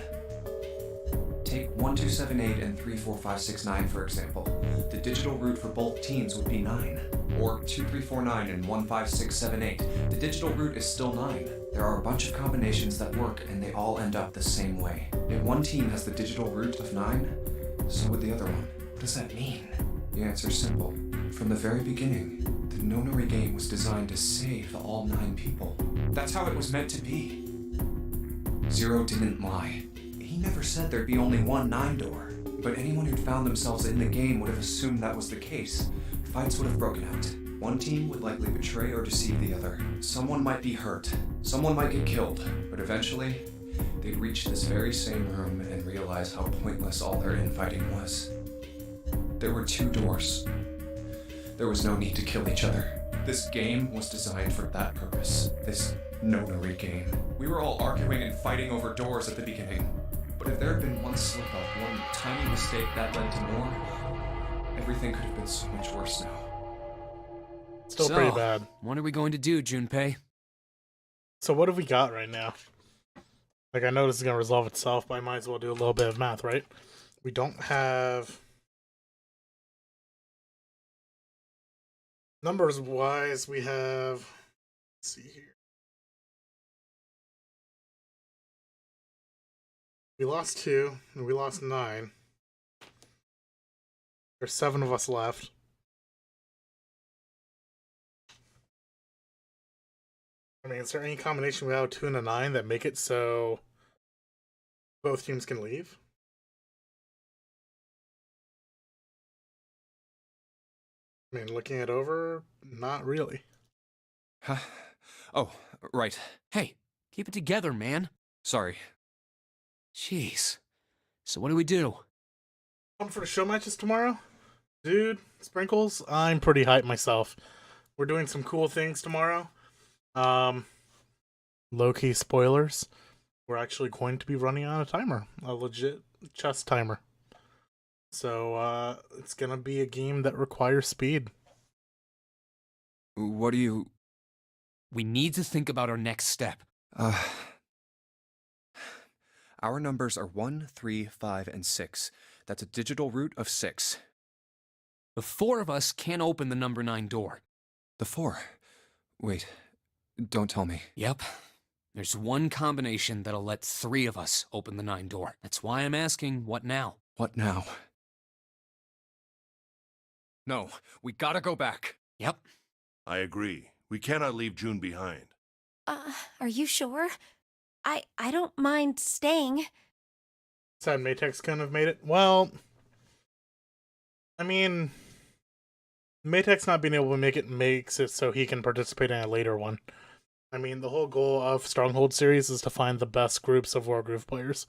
Take 1, 2, 7, 8, and 3, 4, 5, 6, 9, for example. The digital root for both teams would be 9. Or 2, 3, 4, 9, and 1, 5, 6, 7, 8. The digital root is still 9. There are a bunch of combinations that work, and they all end up the same way. If one team has the digital root of 9, so would the other one. What does that mean? The answer's simple. From the very beginning, the Nonary game was designed to save all 9 people. That's how it was meant to be. Zero didn't lie. He never said there'd be only one 9 door, but anyone who'd found themselves in the game would have assumed that was the case. Fights would have broken out. One team would likely betray or deceive the other. Someone might be hurt. Someone might get killed. But eventually, they'd reach this very same room and realize how pointless all their infighting was. There were 2 doors. There was no need to kill each other. This game was designed for that purpose. This Nonary game. We were all arguing and fighting over doors at the beginning. But if there had been one slip-up, one tiny mistake that led to more, everything could have been so much worse now.
Still pretty bad.
What are we going to do, Junpei?
So what have we got right now? Like, I know this is going to resolve itself, but I might as well do a little bit of math, right? We don't have... Numbers-wise, we have... Let's see here. We lost 2, and we lost 9. There's 7 of us left. I mean, is there any combination without 2 and a 9 that make it so both teams can leave? I mean, looking it over, not really.
Huh? Oh, right.
Hey, keep it together, man.
Sorry.
Jeez. So what do we do?
Come for the show matches tomorrow? Dude, Sprinkles, I'm pretty hyped myself. We're doing some cool things tomorrow. Low-key spoilers. We're actually going to be running on a timer. A legit chess timer. So, it's gonna be a game that requires speed.
What do you...
We need to think about our next step.
Our numbers are 1, 3, 5, and 6. That's a digital root of 6.
The 4 of us can't open the number 9 door.
The 4? Wait, don't tell me.
Yep. There's one combination that'll let 3 of us open the 9 door. That's why I'm asking, what now?
What now? No, we gotta go back.
Yep.
I agree. We cannot leave June behind.
Are you sure? I don't mind staying.
Sad Matex couldn't have made it. Well, I mean, Matex not being able to make it makes it so he can participate in a later one. I mean, the whole goal of Stronghold series is to find the best groups of Wargroove players.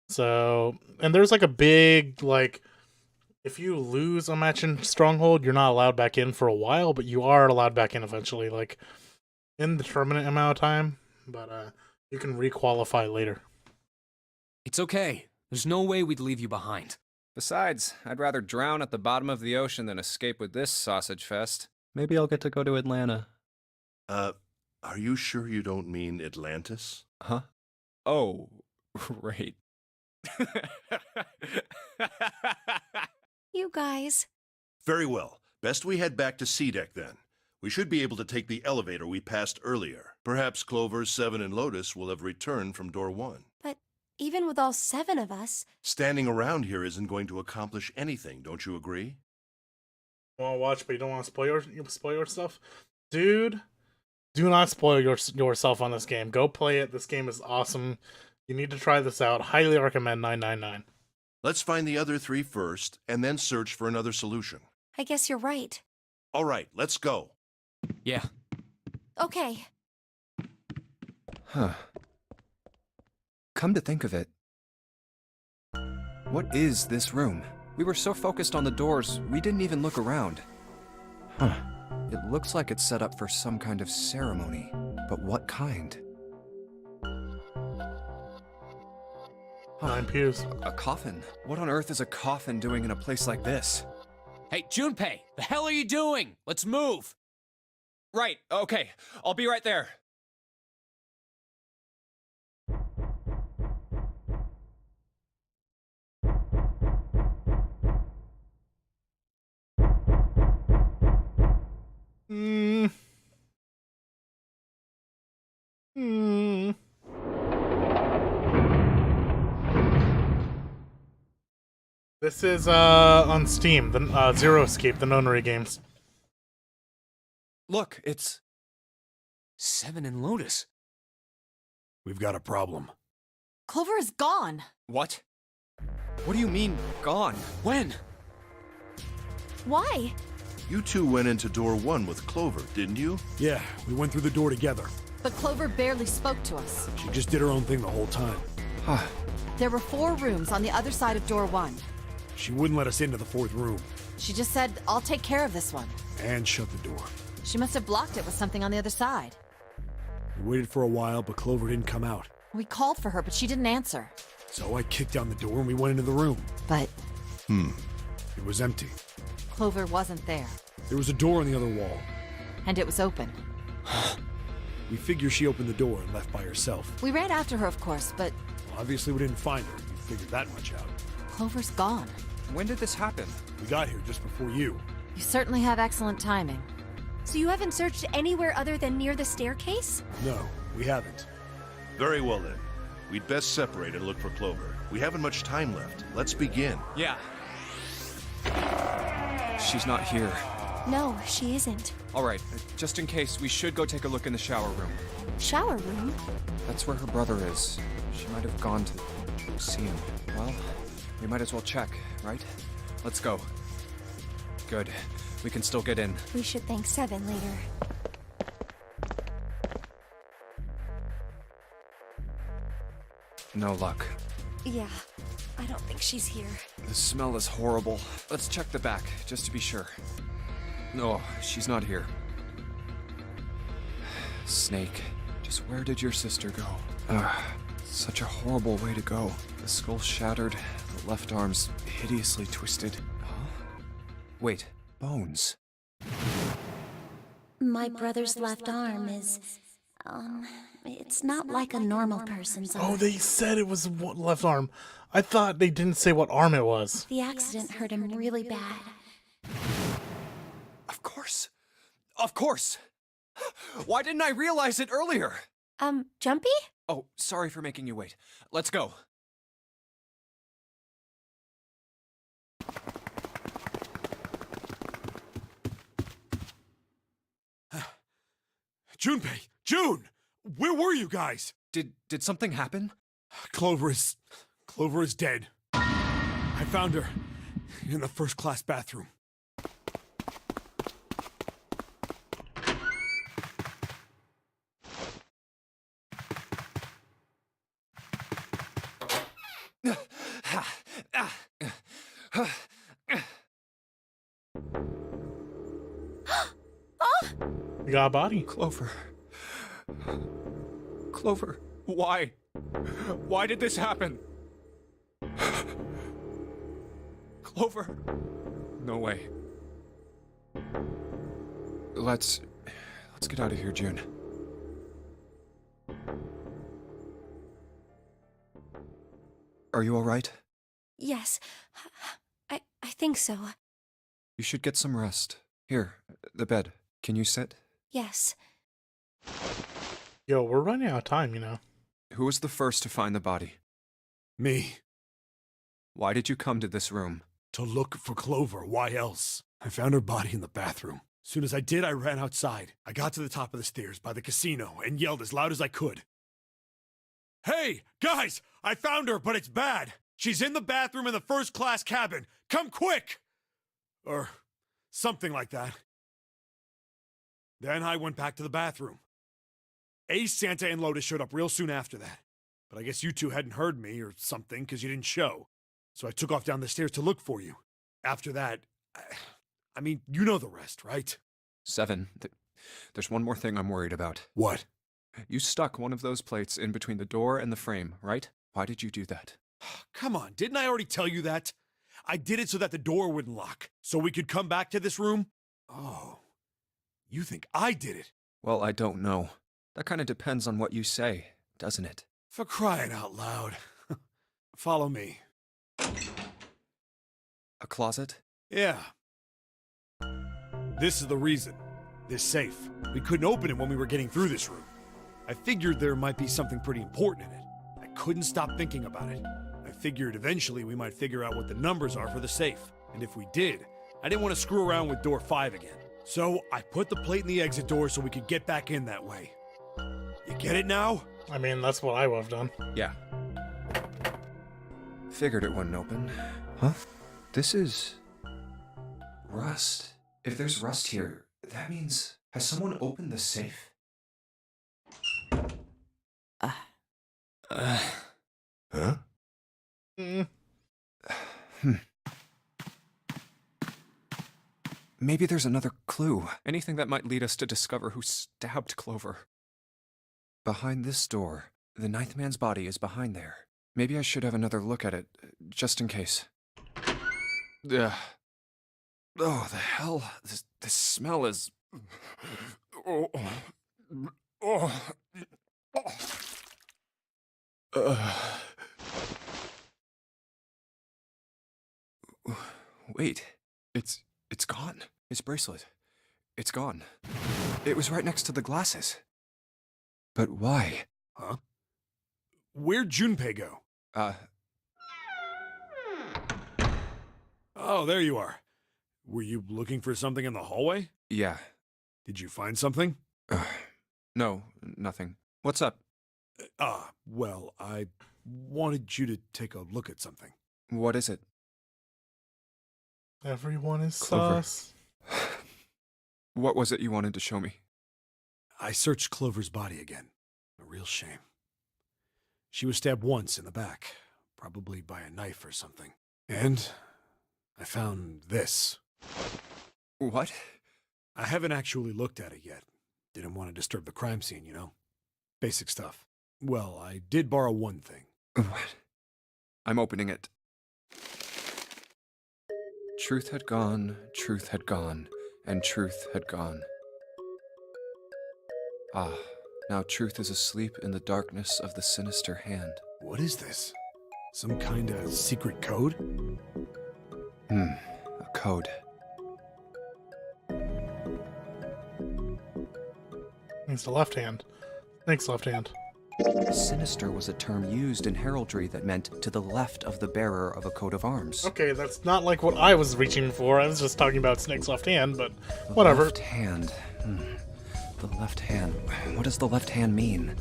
So, and there's like a big, like, if you lose a match in Stronghold, you're not allowed back in for a while, but you are allowed back in eventually, like, indeterminate amount of time, but you can requalify later.
It's okay. There's no way we'd leave you behind.
Besides, I'd rather drown at the bottom of the ocean than escape with this sausage fest. Maybe I'll get to go to Atlanta.
Are you sure you don't mean Atlantis?
Huh? Oh, right.
You guys.
Very well. Best we head back to C-Deck then. We should be able to take the elevator we passed earlier. Perhaps Clover, 7, and Lotus will have returned from door 1.
But even with all 7 of us.
Standing around here isn't going to accomplish anything, don't you agree?
You want to watch, but you don't want to spoil your stuff? Dude, do not spoil yourself on this game. Go play it. This game is awesome. You need to try this out. Highly recommend 999.
Let's find the other 3 first, and then search for another solution.
I guess you're right.
All right, let's go.
Yeah.
Okay.
Huh. Come to think of it, what is this room? We were so focused on the doors, we didn't even look around. Huh. It looks like it's set up for some kind of ceremony. But what kind?
9 pews.
A coffin? What on earth is a coffin doing in a place like this?
Hey, Junpei, the hell are you doing? Let's move.
Right, okay. I'll be right there.
Hmm. Hmm. This is on Steam, the Zero Escape, the Nonary games.
Look, it's...
7 and Lotus.
We've got a problem.
Clover is gone.
What? What do you mean, gone?
When?
Why?
You 2 went into door 1 with Clover, didn't you?
Yeah, we went through the door together.
But Clover barely spoke to us.
She just did her own thing the whole time.
There were 4 rooms on the other side of door 1.
She wouldn't let us into the 4th room.
She just said, I'll take care of this one.
And shut the door.
She must have blocked it with something on the other side.
We waited for a while, but Clover didn't come out.
We called for her, but she didn't answer.
So I kicked down the door and we went into the room.
But
It was empty.
Clover wasn't there.
There was a door on the other wall.
And it was open.
We figure she opened the door and left by herself.
We ran after her, of course, but
Well, obviously we didn't find her. We figured that much out.
Clover's gone.
When did this happen?
We got here just before you.
You certainly have excellent timing.
So you haven't searched anywhere other than near the staircase?
No, we haven't.
Very well then. We'd best separate and look for Clover. We haven't much time left. Let's begin.
Yeah. She's not here.
No, she isn't.
All right, just in case, we should go take a look in the shower room.
Shower room?
That's where her brother is. She might have gone to see him. Well, we might as well check, right? Let's go. Good. We can still get in.
We should thank 7 later.
No luck.
Yeah, I don't think she's here.
The smell is horrible. Let's check the back, just to be sure. No, she's not here. Snake, just where did your sister go? Such a horrible way to go. The skull shattered, the left arm's hideously twisted. Huh? Wait, bones.
My brother's left arm is, it's not like a normal person's arm.
Oh, they said it was left arm. I thought they didn't say what arm it was.
The accident hurt him really bad.
Of course. Of course. Why didn't I realize it earlier?
Jumpy?
Oh, sorry for making you wait. Let's go.
Junpei! June! Where were you guys?
Did something happen?
Clover is dead. I found her in the first class bathroom.
You got a body.
Clover. Clover, why? Why did this happen? Clover? No way. Let's get out of here, June. Are you all right?
Yes. I think so.
You should get some rest. Here, the bed. Can you sit?
Yes.
Yo, we're running out of time, you know.
Who was the first to find the body?
Me.
Why did you come to this room?
To look for Clover. Why else? I found her body in the bathroom. As soon as I did, I ran outside. I got to the top of the stairs by the casino and yelled as loud as I could. Hey, guys! I found her, but it's bad! She's in the bathroom in the first-class cabin! Come quick! Or something like that. Then I went back to the bathroom. Ace, Santa, and Lotus showed up real soon after that. But I guess you two hadn't heard me or something because you didn't show. So I took off down the stairs to look for you. After that, I mean, you know the rest, right?
7. There's one more thing I'm worried about.
What?
You stuck one of those plates in between the door and the frame, right? Why did you do that?
Come on, didn't I already tell you that? I did it so that the door wouldn't lock, so we could come back to this room? Oh, you think I did it?
Well, I don't know. That kind of depends on what you say, doesn't it?
For crying out loud. Follow me.
A closet?
Yeah. This is the reason. This safe. We couldn't open it when we were getting through this room. I figured there might be something pretty important in it. I couldn't stop thinking about it. I figured eventually we might figure out what the numbers are for the safe. And if we did, I didn't want to screw around with door 5 again. So I put the plate in the exit door so we could get back in that way. You get it now?
I mean, that's what I would have done.
Yeah. Figured it wouldn't open. Huh? This is... rust. If there's rust here, that means... Has someone opened the safe?
Huh?
Maybe there's another clue. Anything that might lead us to discover who stabbed Clover. Behind this door. The 9th man's body is behind there. Maybe I should have another look at it, just in case. Ugh. Oh, the hell. This smell is... Oh. Oh. Wait. It's gone. His bracelet. It's gone. It was right next to the glasses. But why?
Huh? Where'd Junpei go? Oh, there you are. Were you looking for something in the hallway?
Yeah.
Did you find something?
No, nothing. What's up?
Well, I wanted you to take a look at something.
What is it?
Everyone is
Clover.
sus.
What was it you wanted to show me?
I searched Clover's body again. A real shame. She was stabbed once in the back, probably by a knife or something. And I found this.
What?
I haven't actually looked at it yet. Didn't want to disturb the crime scene, you know? Basic stuff. Well, I did borrow one thing.
What? I'm opening it. Truth had gone, and truth had gone. Ah, now truth is asleep in the darkness of the sinister hand.
What is this? Some kind of secret code?
A code.
It's the left hand. Snake's left hand.
Sinister was a term used in heraldry that meant to the left of the bearer of a coat of arms.
Okay, that's not like what I was reaching for. I was just talking about Snake's left hand, but whatever.
The left hand. The left hand. What does the left hand mean?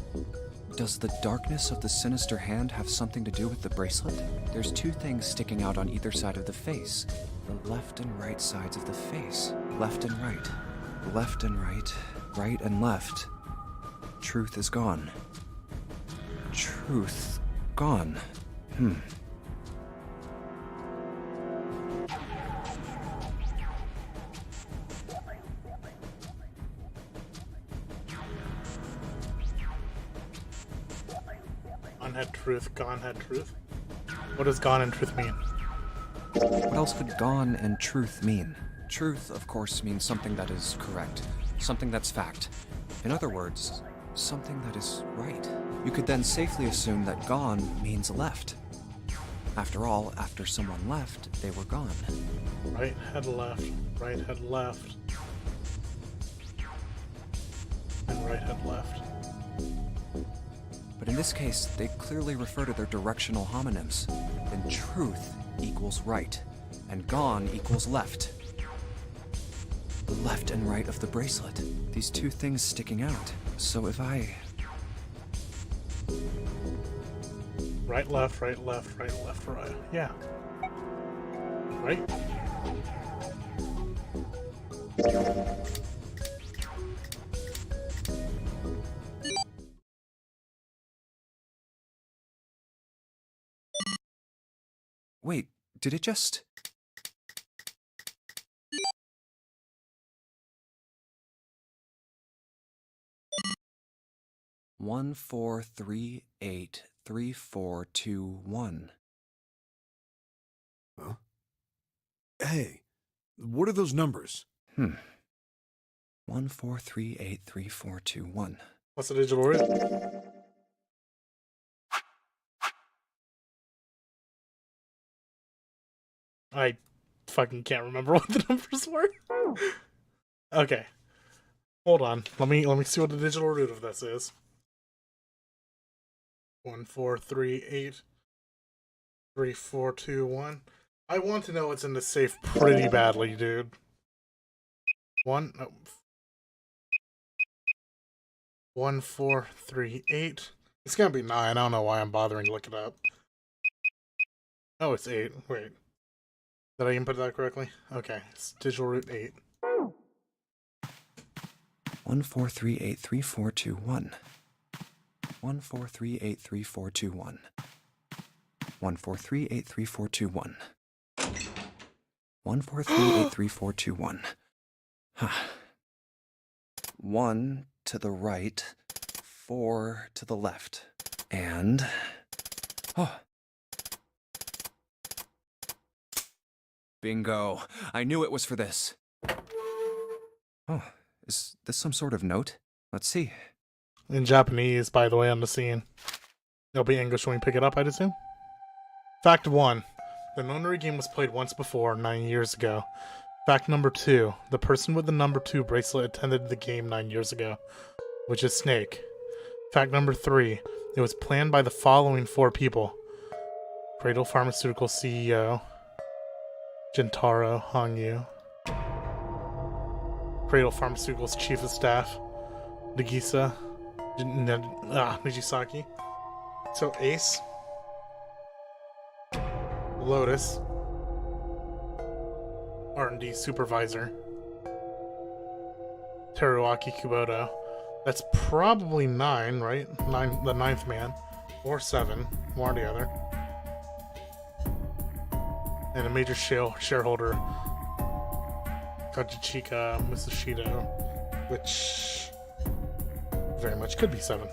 Does the darkness of the sinister hand have something to do with the bracelet? There's 2 things sticking out on either side of the face. The left and right sides of the face. Left and right. Left and right. Right and left. Truth is gone. Truth gone.
Gone had truth, gone had truth. What does gone and truth mean?
What else could gone and truth mean? Truth, of course, means something that is correct, something that's fact. In other words, something that is right. You could then safely assume that gone means left. After all, after someone left, they were gone.
Right head left, right head left. And right head left.
But in this case, they clearly refer to their directional homonyms, then truth equals right, and gone equals left. The left and right of the bracelet. These two things sticking out. So if I...
Right, left, right, left, right, left, right. Yeah. Right?
Wait, did it just... One, 4, 3, 8, 3, 4, 2, 1.
Huh? Hey, what are those numbers?
1, 4, 3, 8, 3, 4, 2, 1.
What's the digital root? I fucking can't remember what the numbers were. Okay. Hold on. Let me see what the digital root of this is. 1, 4, 3, 8, 3, 4, 2, 1. I want to know what's in the safe pretty badly, dude. 1, 4, 3, 8. It's gonna be 9. I don't know why I'm bothering to look it up. Oh, it's 8. Wait. Did I input that correctly? Okay. It's digital root 8.
1, 4, 3, 8, 3, 4, 2, 1. 1, 4, 3, 8, 3, 4, 2, 1. 1, 4, 3, 8, 3, 4, 2, 1. 1, 4, 3, 8, 3, 4, 2, 1. 1 to the right, 4 to the left, and... Oh. Bingo. I knew it was for this. Oh, is this some sort of note? Let's see.
In Japanese, by the way, on the scene. It'll be English when we pick it up, I'd assume. Fact 1. The nonary game was played once before, 9 years ago. Fact number 2. The person with the number 2 bracelet attended the game 9 years ago, which is Snake. Fact number 3. It was planned by the following 4 people. Cradle Pharmaceutical CEO, Jintaro Hongyu. Cradle Pharmaceutical's Chief of Staff, Nagisa Nijisaki. So Ace, Lotus, R&D Supervisor, Teruaki Kuboto. That's probably 9, right? 9, the 9th man. Or 7, one or the other. And a major shareholder, Kajichika Musashido, which very much could be 7.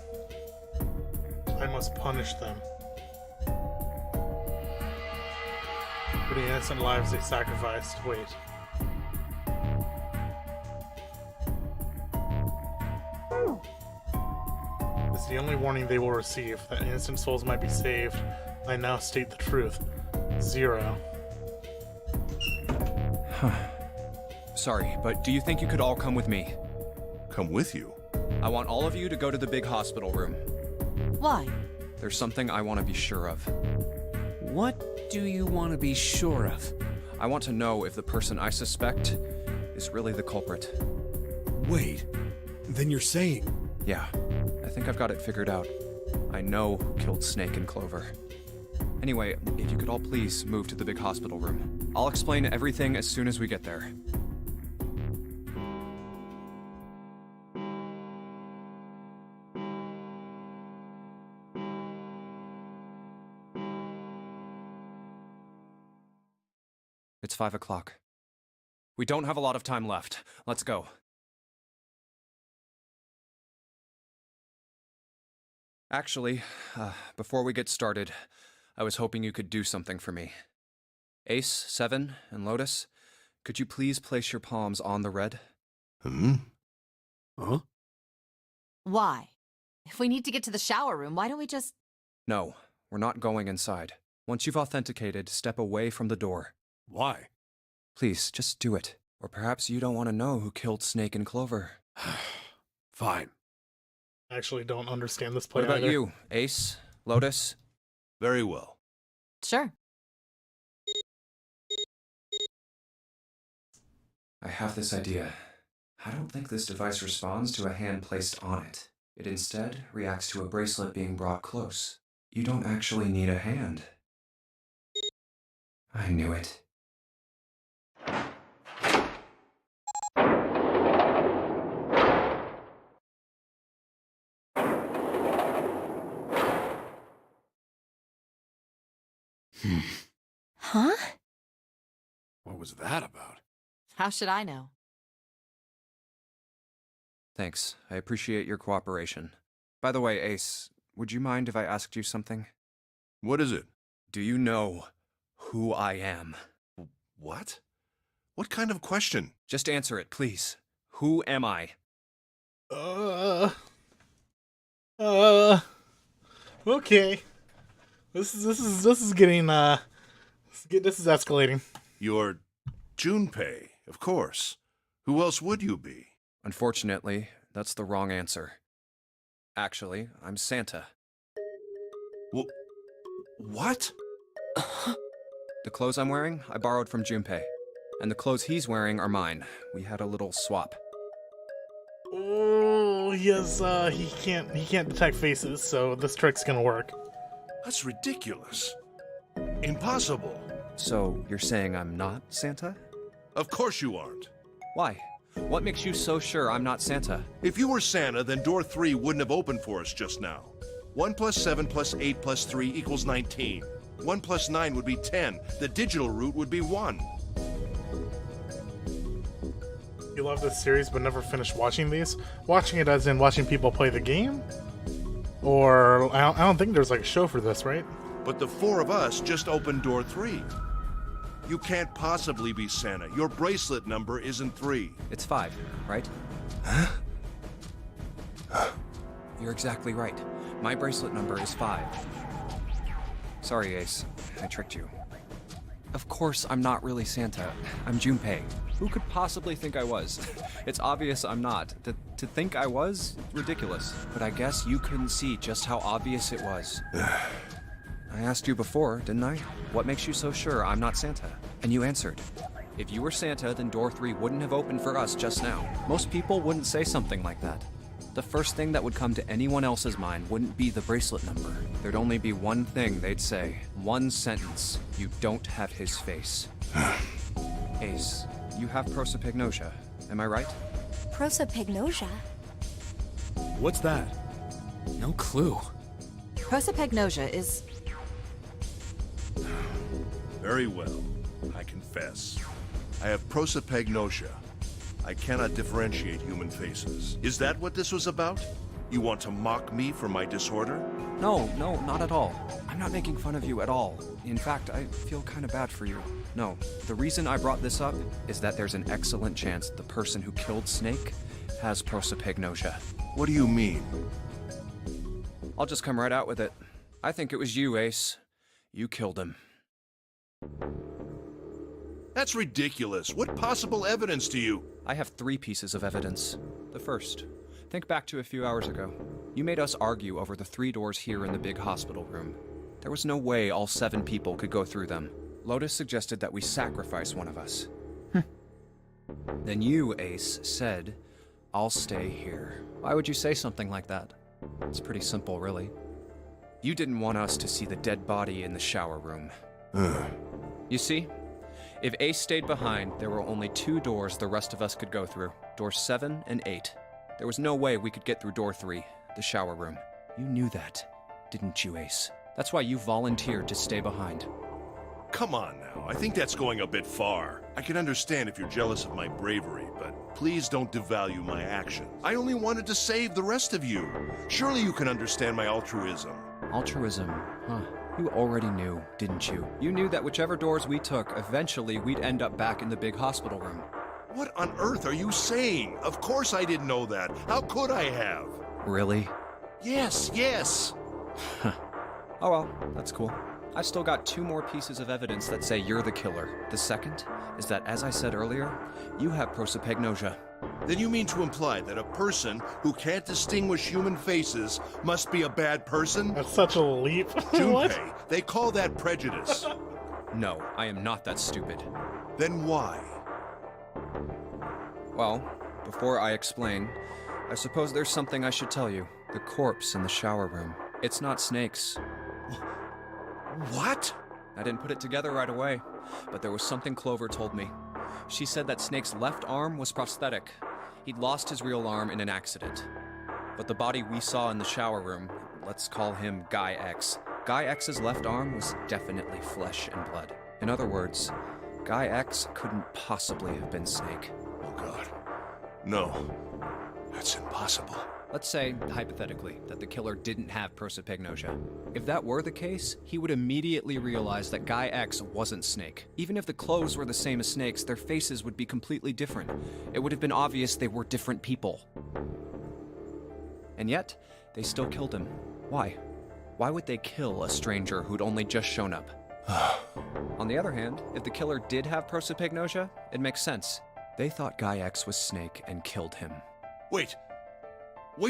I must punish them. For the innocent lives they sacrificed. Wait. This is the only warning they will receive, that innocent souls might be saved. I now state the truth. 0.
Sorry, but do you think you could all come with me?
Come with you?
I want all of you to go to the big hospital room.
Why?
There's something I want to be sure of.
What do you want to be sure of?
I want to know if the person I suspect is really the culprit.
Wait, then you're saying...
Yeah, I think I've got it figured out. I know who killed Snake and Clover. Anyway, if you could all please move to the big hospital room. I'll explain everything as soon as we get there. It's 5 o'clock. We don't have a lot of time left. Let's go. Actually, before we get started, I was hoping you could do something for me. Ace, 7, and Lotus, could you please place your palms on the red?
Huh?
Why? If we need to get to the shower room, why don't we just...
No, we're not going inside. Once you've authenticated, step away from the door.
Why?
Please, just do it. Or perhaps you don't want to know who killed Snake and Clover.
Fine.
I actually don't understand this play
What about
either.
you, Ace? Lotus?
Very well.
Sure.
I have this idea. I don't think this device responds to a hand placed on it. It instead reacts to a bracelet being brought close. You don't actually need a hand. I knew it.
Huh?
What was that about?
How should I know?
Thanks. I appreciate your cooperation. By the way, Ace, would you mind if I asked you something?
What is it?
Do you know who I am?
What? What kind of question?
Just answer it, please. Who am I?
Okay. This is getting this is escalating.
You're Junpei, of course. Who else would you be?
Unfortunately, that's the wrong answer. Actually, I'm Santa.
What?
The clothes I'm wearing, I borrowed from Junpei. And the clothes he's wearing are mine. We had a little swap.
Oh, yes, he can't detect faces, so this trick's gonna work.
That's ridiculous. Impossible.
So, you're saying I'm not Santa?
Of course you aren't.
Why? What makes you so sure I'm not Santa?
If you were Santa, then door 3 wouldn't have opened for us just now. 1 plus 7 plus 8 plus 3 equals 19. 1 plus 9 would be 10. The digital root would be 1.
You love this series but never finished watching these? Watching it as in watching people play the game? Or, I don't think there's like a show for this, right?
But the 4 of us just opened door 3. You can't possibly be Santa. Your bracelet number isn't 3.
It's 5, right? You're exactly right. My bracelet number is 5. Sorry, Ace. I tricked you. Of course I'm not really Santa. I'm Junpei. Who could possibly think I was? It's obvious I'm not. To think I was? Ridiculous. But I guess you couldn't see just how obvious it was. I asked you before, didn't I? What makes you so sure I'm not Santa? And you answered. If you were Santa, then door 3 wouldn't have opened for us just now. Most people wouldn't say something like that. The first thing that would come to anyone else's mind wouldn't be the bracelet number. There'd only be one thing they'd say. One sentence. You don't have his face. Ace, you have prosopagnosia. Am I right?
Prosopagnosia?
What's that?
No clue.
Prosopagnosia is...
Very well. I confess. I have prosopagnosia. I cannot differentiate human faces. Is that what this was about? You want to mock me for my disorder?
No, not at all. I'm not making fun of you at all. In fact, I feel kind of bad for you. No, the reason I brought this up is that there's an excellent chance the person who killed Snake has prosopagnosia.
What do you mean?
I'll just come right out with it. I think it was you, Ace. You killed him.
That's ridiculous. What possible evidence do you...
I have 3 pieces of evidence. The first, think back to a few hours ago. You made us argue over the 3 doors here in the big hospital room. There was no way all 7 people could go through them. Lotus suggested that we sacrifice one of us. Then you, Ace, said, I'll stay here. Why would you say something like that? It's pretty simple, really. You didn't want us to see the dead body in the shower room. You see? If Ace stayed behind, there were only 2 doors the rest of us could go through. Doors 7 and 8. There was no way we could get through door 3, the shower room. You knew that, didn't you, Ace? That's why you volunteered to stay behind.
Come on now. I think that's going a bit far. I can understand if you're jealous of my bravery, but please don't devalue my action. I only wanted to save the rest of you. Surely you can understand my altruism.
Altruism, huh? You already knew, didn't you? You knew that whichever doors we took, eventually we'd end up back in the big hospital room.
What on earth are you saying? Of course I didn't know that. How could I have?
Really?
Yes.
Oh well, that's cool. I've still got 2 more pieces of evidence that say you're the killer. The second is that, as I said earlier, you have prosopagnosia.
Then you mean to imply that a person who can't distinguish human faces must be a bad person?
That's such a leap. What?
Junpei, they call that prejudice.
No, I am not that stupid.
Then why?
Well, before I explain, I suppose there's something I should tell you. The corpse in the shower room. It's not Snake's.
What?
I didn't put it together right away, but there was something Clover told me. She said that Snake's left arm was prosthetic. He'd lost his real arm in an accident. But the body we saw in the shower room, let's call him Guy X. Guy X's left arm was definitely flesh and blood. In other words, Guy X couldn't possibly have been Snake.
Oh God. No. That's impossible.
Let's say, hypothetically, that the killer didn't have prosopagnosia. If that were the case, he would immediately realize that Guy X wasn't Snake. Even if the clothes were the same as Snake's, their faces would be completely different. It would have been obvious they were different people. And yet, they still killed him. Why? Why would they kill a stranger who'd only just shown up? On the other hand, if the killer did have prosopagnosia, it makes sense. They thought Guy X was Snake and killed him.
Wait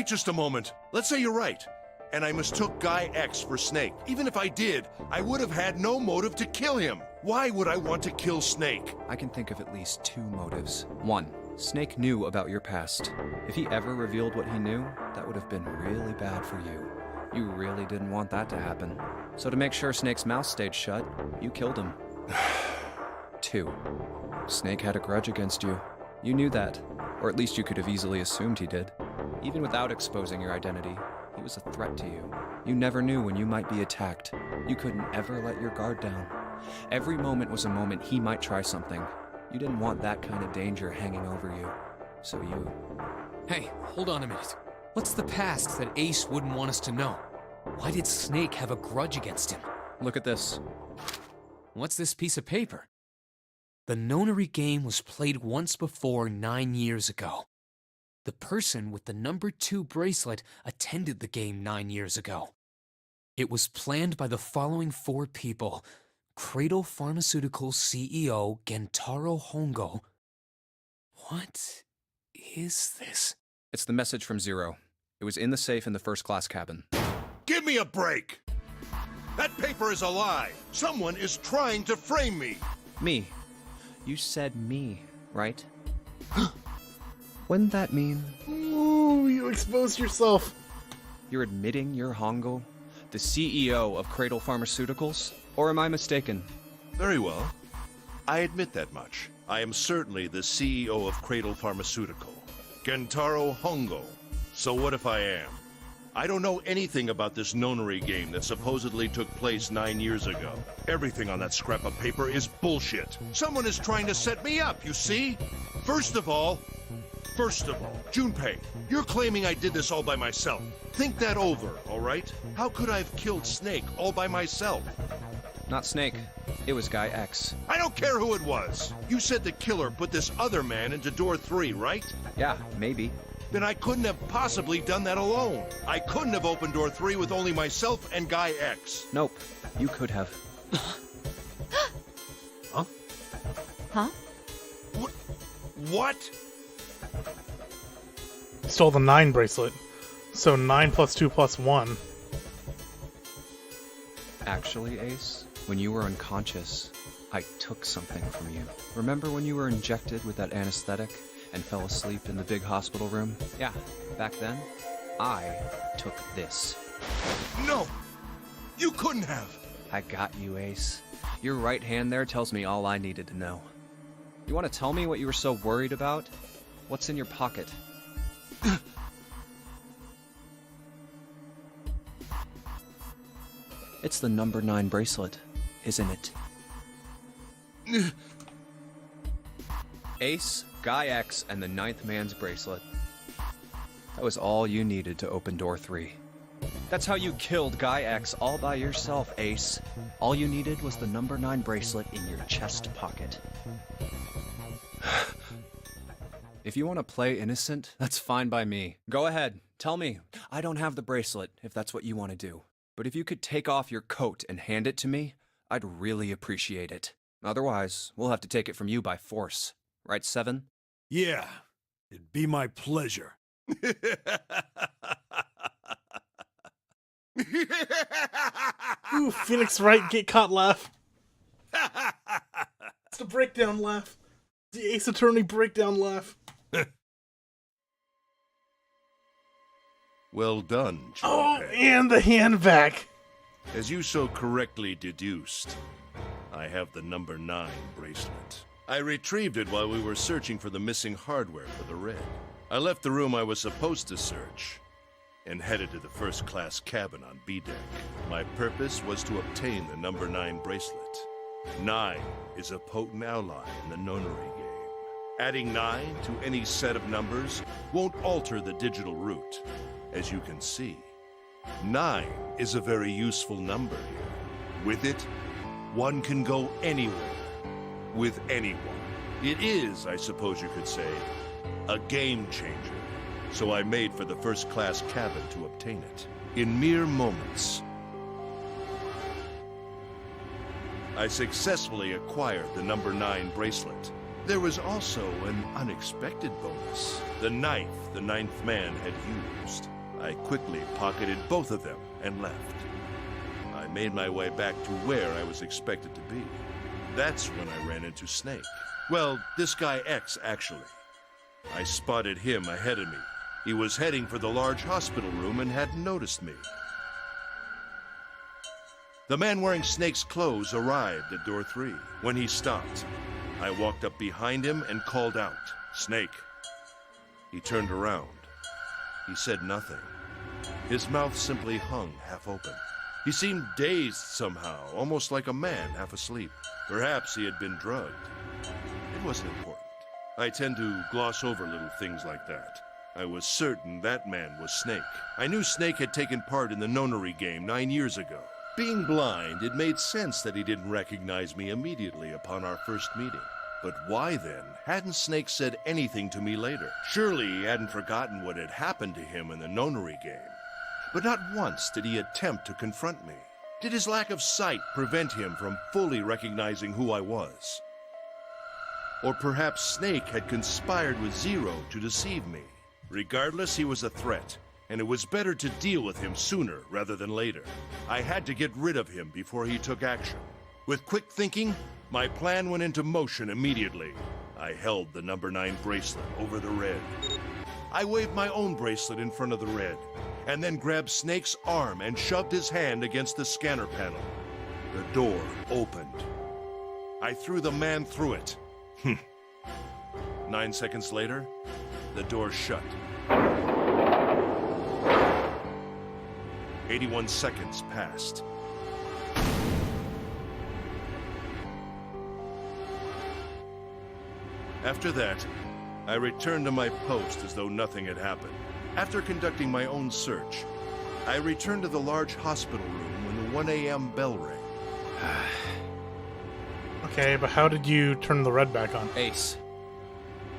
just a moment. Let's say you're right, and I mistook Guy X for Snake. Even if I did, I would have had no motive to kill him. Why would I want to kill Snake?
I can think of at least two motives. One, Snake knew about your past. If he ever revealed what he knew, that would have been really bad for you. You really didn't want that to happen. So to make sure Snake's mouth stayed shut, you killed him. Two, Snake had a grudge against you. You knew that, or at least you could have easily assumed he did. Even without exposing your identity, he was a threat to you. You never knew when you might be attacked. You couldn't ever let your guard down. Every moment was a moment he might try something. You didn't want that kind of danger hanging over you. So you...
Hey, hold on a minute. What's the past that Ace wouldn't want us to know? Why did Snake have a grudge against him?
Look at this.
What's this piece of paper? The nonary game was played once before 9 years ago. The person with the number 2 bracelet attended the game 9 years ago. It was planned by the following 4 people: Cradle Pharmaceuticals CEO Gentaro Hongo. What is this?
It's the message from Zero. It was in the safe in the first-class cabin.
Give me a break! That paper is a lie! Someone is trying to frame me!
Me. You said me, right? Wouldn't that mean
Ooh, you exposed yourself.
you're admitting you're Hongo, the CEO of Cradle Pharmaceuticals? Or am I mistaken?
Very well. I admit that much. I am certainly the CEO of Cradle Pharmaceutical, Gentaro Hongo. So what if I am? I don't know anything about this nonary game that supposedly took place 9 years ago. Everything on that scrap of paper is bullshit. Someone is trying to set me up, you see? First of all, Junpei, you're claiming I did this all by myself. Think that over, all right? How could I have killed Snake all by myself?
Not Snake. It was Guy X.
I don't care who it was. You said the killer put this other man into door 3, right?
Yeah, maybe.
Then I couldn't have possibly done that alone. I couldn't have opened door 3 with only myself and Guy X.
Nope. You could have.
Huh?
What?
Stole the 9 bracelet. So 9 plus 2 plus 1.
Actually, Ace, when you were unconscious, I took something from you. Remember when you were injected with that anesthetic and fell asleep in the big hospital room? Yeah, back then, I took this.
No! You couldn't have!
I got you, Ace. Your right hand there tells me all I needed to know. You want to tell me what you were so worried about? What's in your pocket? It's the number 9 bracelet, isn't it? Ace, Guy X, and the 9th man's bracelet. That was all you needed to open door 3. That's how you killed Guy X all by yourself, Ace. All you needed was the number 9 bracelet in your chest pocket. If you want to play innocent, that's fine by me. Go ahead, tell me. I don't have the bracelet, if that's what you want to do. But if you could take off your coat and hand it to me, I'd really appreciate it. Otherwise, we'll have to take it from you by force. Right, Seven?
Yeah, It'd be my pleasure.
Ooh, Phoenix Wright get caught laugh. It's the breakdown laugh. The Ace Attorney breakdown laugh.
Well done,
Oh,
Junpei.
and the hand back.
As you so correctly deduced, I have the number 9 bracelet. I retrieved it while we were searching for the missing hardware for the red. I left the room I was supposed to search and headed to the first-class cabin on B deck. My purpose was to obtain the number 9 bracelet. 9 is a potent ally in the nonary game. Adding 9 to any set of numbers won't alter the digital root. As you can see, 9 is a very useful number here. With it, one can go anywhere, with anyone. It is, I suppose you could say, a game changer. So I made for the first-class cabin to obtain it. In mere moments, I successfully acquired the number 9 bracelet. There was also an unexpected bonus. The knife the 9th man had used. I quickly pocketed both of them and left. I made my way back to where I was expected to be. That's when I ran into Snake. Well, this guy X, actually. I spotted him ahead of me. He was heading for the large hospital room and hadn't noticed me. The man wearing Snake's clothes arrived at door 3. When he stopped, I walked up behind him and called out, "Snake." He turned around. He said nothing. His mouth simply hung half open. He seemed dazed somehow, almost like a man half asleep. Perhaps he had been drugged. It wasn't important. I tend to gloss over little things like that. I was certain that man was Snake. I knew Snake had taken part in the nonary game 9 years ago. Being blind, it made sense that he didn't recognize me immediately upon our first meeting. But why then hadn't Snake said anything to me later? Surely he hadn't forgotten what had happened to him in the nonary game. But not once did he attempt to confront me. Did his lack of sight prevent him from fully recognizing who I was? Or perhaps Snake had conspired with Zero to deceive me. Regardless, he was a threat, and it was better to deal with him sooner rather than later. I had to get rid of him before he took action. With quick thinking, my plan went into motion immediately. I held the number 9 bracelet over the red. I waved my own bracelet in front of the red, and then grabbed Snake's arm and shoved his hand against the scanner panel. The door opened. I threw the man through it. 9 seconds later, the door shut. 81 seconds passed. After that, I returned to my post as though nothing had happened. After conducting my own search, I returned to the large hospital room when the 1 a.m. bell rang.
Okay, but how did you turn the red back on?
Ace,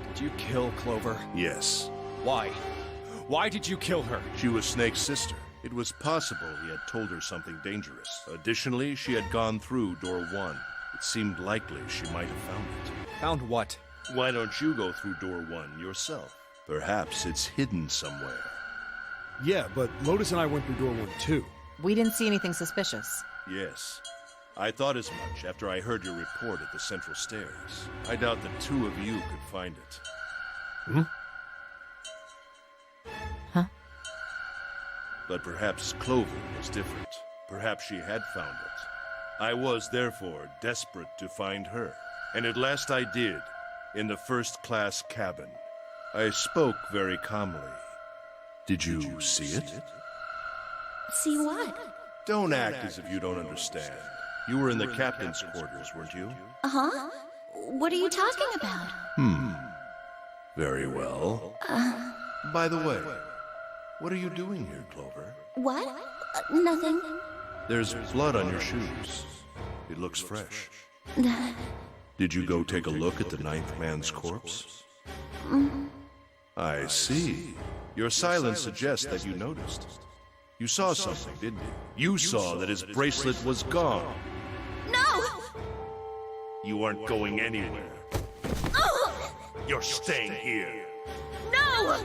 did you kill Clover?
Yes,
Why? Why did you kill her?
she was Snake's sister. It was possible he had told her something dangerous. Additionally, she had gone through door 1. It seemed likely she might have found it.
Found what?
Why don't you go through door 1 yourself? Perhaps it's hidden somewhere.
Yeah, but Lotus and I went through door 1 too.
We didn't see anything suspicious.
Yes. I thought as much after I heard your report at the central stairs. I doubt the two of you could find it.
Huh?
But perhaps Clover was different. Perhaps she had found it. I was, therefore, desperate to find her. And at last I did, in the first-class cabin. I spoke very calmly. Did you see it?
See what?
Don't act as if you don't understand. You were in the captain's quarters, weren't you?
Huh? What are you talking about?
Very well. By the way, what are you doing here, Clover?
What? Nothing.
There's blood on your shoes. It looks fresh. Did you go take a look at the 9th man's corpse? I see. Your silence suggests that you noticed. You saw something, didn't you? You saw that his bracelet was gone.
No!
You aren't going anywhere. You're staying here.
No!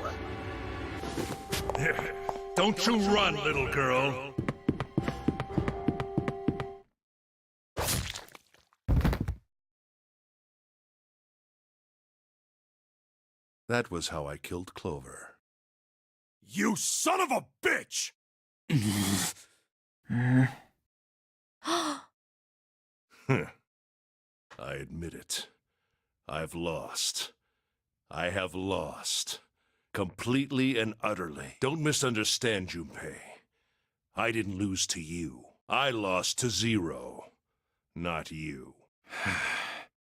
Don't you run, little girl. That was how I killed Clover.
You son of a bitch!
I admit it. I've lost. I have lost. Completely and utterly. Don't misunderstand, Junpei. I didn't lose to you. I lost to Zero. Not you.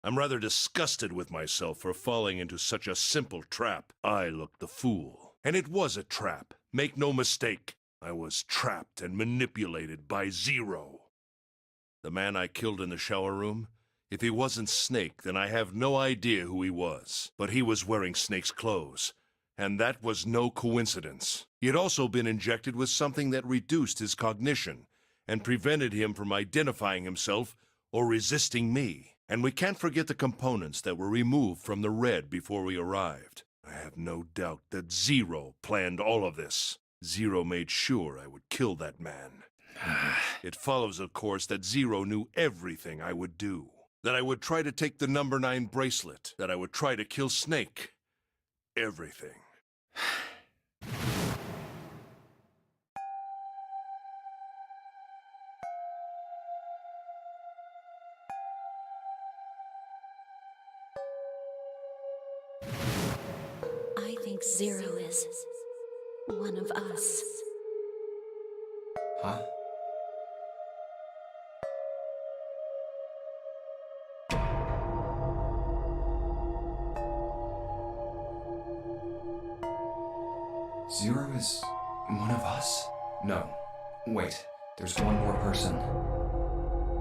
I'm rather disgusted with myself for falling into such a simple trap. I looked the fool. And it was a trap. Make no mistake. I was trapped and manipulated by Zero. The man I killed in the shower room? If he wasn't Snake, then I have no idea who he was. But he was wearing Snake's clothes. And that was no coincidence. He had also been injected with something that reduced his cognition and prevented him from identifying himself or resisting me. And we can't forget the components that were removed from the red before we arrived. I have no doubt that Zero planned all of this. Zero made sure I would kill that man. It follows, of course, that Zero knew everything I would do. That I would try to take the number 9 bracelet. That I would try to kill Snake. Everything.
I think Zero is one of us.
Huh? Zero is one of us? No. Wait, there's one more person.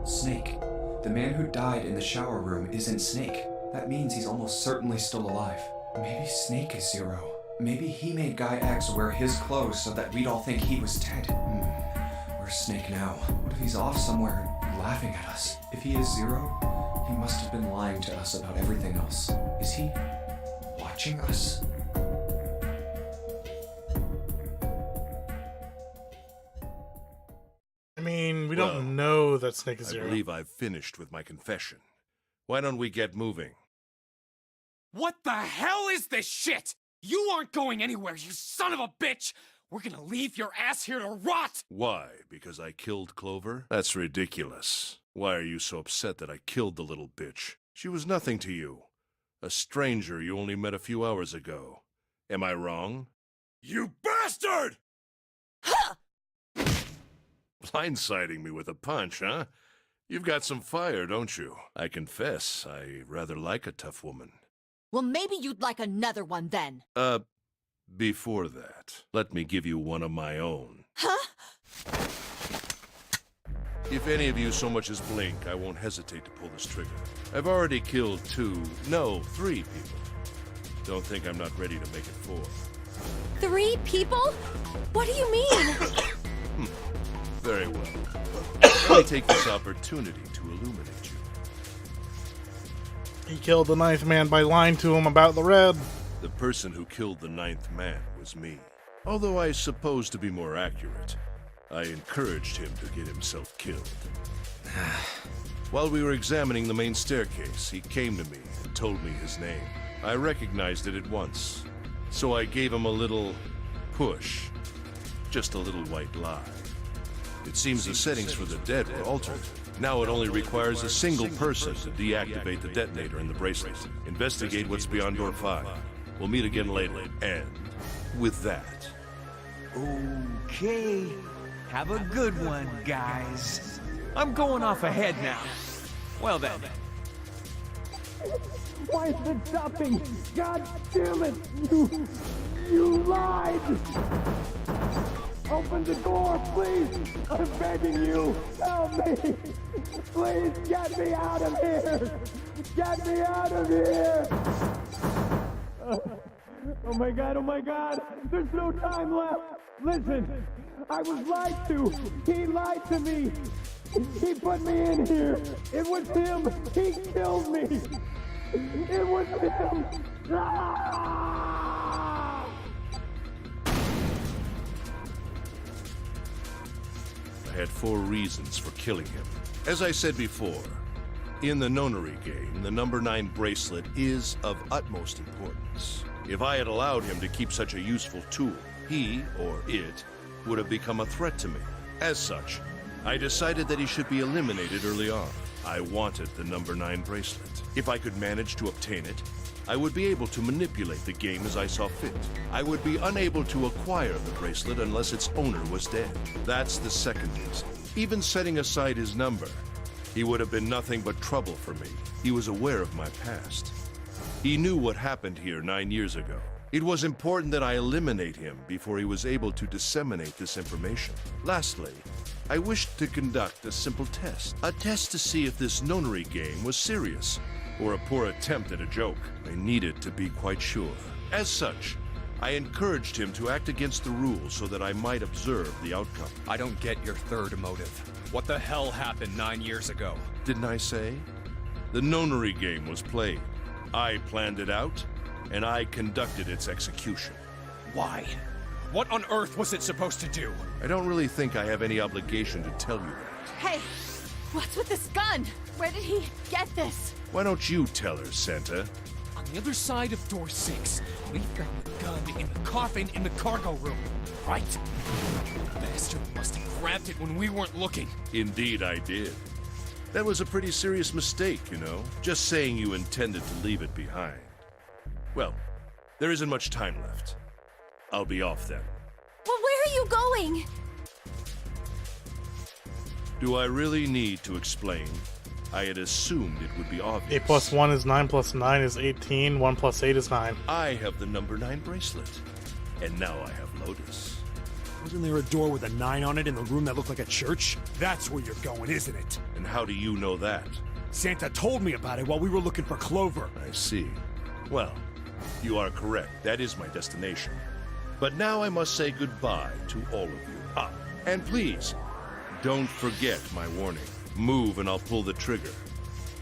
Snake. The man who died in the shower room isn't Snake. That means he's almost certainly still alive. Maybe Snake is Zero. Maybe he made Guy X wear his clothes so that we'd all think he was dead. Where's Snake now? What if he's off somewhere laughing at us? If he is Zero, he must have been lying to us about everything else. Is he watching us?
I mean, we
Well,
don't know that Snake is
I
Zero.
believe I've finished with my confession. Why don't we get moving?
What the hell is this shit? You aren't going anywhere, you son of a bitch! We're gonna leave your ass here to rot!
Why? Because I killed Clover? That's ridiculous. Why are you so upset that I killed the little bitch? She was nothing to you. A stranger you only met a few hours ago. Am I wrong?
You bastard!
Blindsiding me with a punch, huh? You've got some fire, don't you? I confess, I rather like a tough woman.
Well, maybe you'd like another one then.
Before that, let me give you one of my own.
Huh?
If any of you so much as blink, I won't hesitate to pull this trigger. I've already killed 3 people. Don't think I'm not ready to make it 4.
3 people? What do you mean?
Very well. Let me take this opportunity to illuminate you.
He killed the 9th man by lying to him about the red.
The person who killed the 9th man was me. Although I suppose to be more accurate, I encouraged him to get himself killed. While we were examining the main staircase, he came to me and told me his name. I recognized it at once, so I gave him a little push. Just a little white lie. It seems the settings for the dead were altered. Now it only requires a single person to deactivate the detonator in the bracelet. Investigate what's beyond door 5. We'll meet again later. And with that...
Okay. Have a good one, guys. I'm going off ahead now. Well then.
Why is it stopping? God damn it! You lied! Open the door, please! I'm begging you! Help me! Please get me out of here! Get me out of here! Oh my god, oh my god! There's no time left! Listen! I was lied to! He lied to me! He put me in here! It was him! He killed me! It was him!
I had 4 reasons for killing him. As I said before, in the nonary game, the number 9 bracelet is of utmost importance. If I had allowed him to keep such a useful tool, he, or it, would have become a threat to me. As such, I decided that he should be eliminated early on. I wanted the number 9 bracelet. If I could manage to obtain it, I would be able to manipulate the game as I saw fit. I would be unable to acquire the bracelet unless its owner was dead. That's the second reason. Even setting aside his number, he would have been nothing but trouble for me. He was aware of my past. He knew what happened here 9 years ago. It was important that I eliminate him before he was able to disseminate this information. Lastly, I wished to conduct a simple test. A test to see if this nonary game was serious or a poor attempt at a joke. I needed to be quite sure. As such, I encouraged him to act against the rules so that I might observe the outcome.
I don't get your third motive. What the hell happened 9 years ago?
Didn't I say? The nonary game was played. I planned it out, and I conducted its execution.
Why? What on earth was it supposed to do?
I don't really think I have any obligation to tell you that.
Hey, what's with this gun? Where did he get this?
Why don't you tell her, Santa?
On the other side of door 6, we found the gun in the coffin in the cargo room, right? The bastard must have grabbed it when we weren't looking.
Indeed I did. That was a pretty serious mistake, you know. Just saying you intended to leave it behind. Well, there isn't much time left. I'll be off then.
Well, where are you going?
Do I really need to explain? I had assumed it would be obvious.
8 plus 1 is 9 plus 9 is 18. 1 plus 8 is 9.
I have the number 9 bracelet. And now I have Lotus.
Wasn't there a door with a 9 on it in the room that looked like a church? That's where you're going, isn't it?
And how do you know that?
Santa told me about it while we were looking for Clover.
I see. Well, you are correct. That is my destination. But now I must say goodbye to all of you. Ah, and please, don't forget my warning. Move and I'll pull the trigger.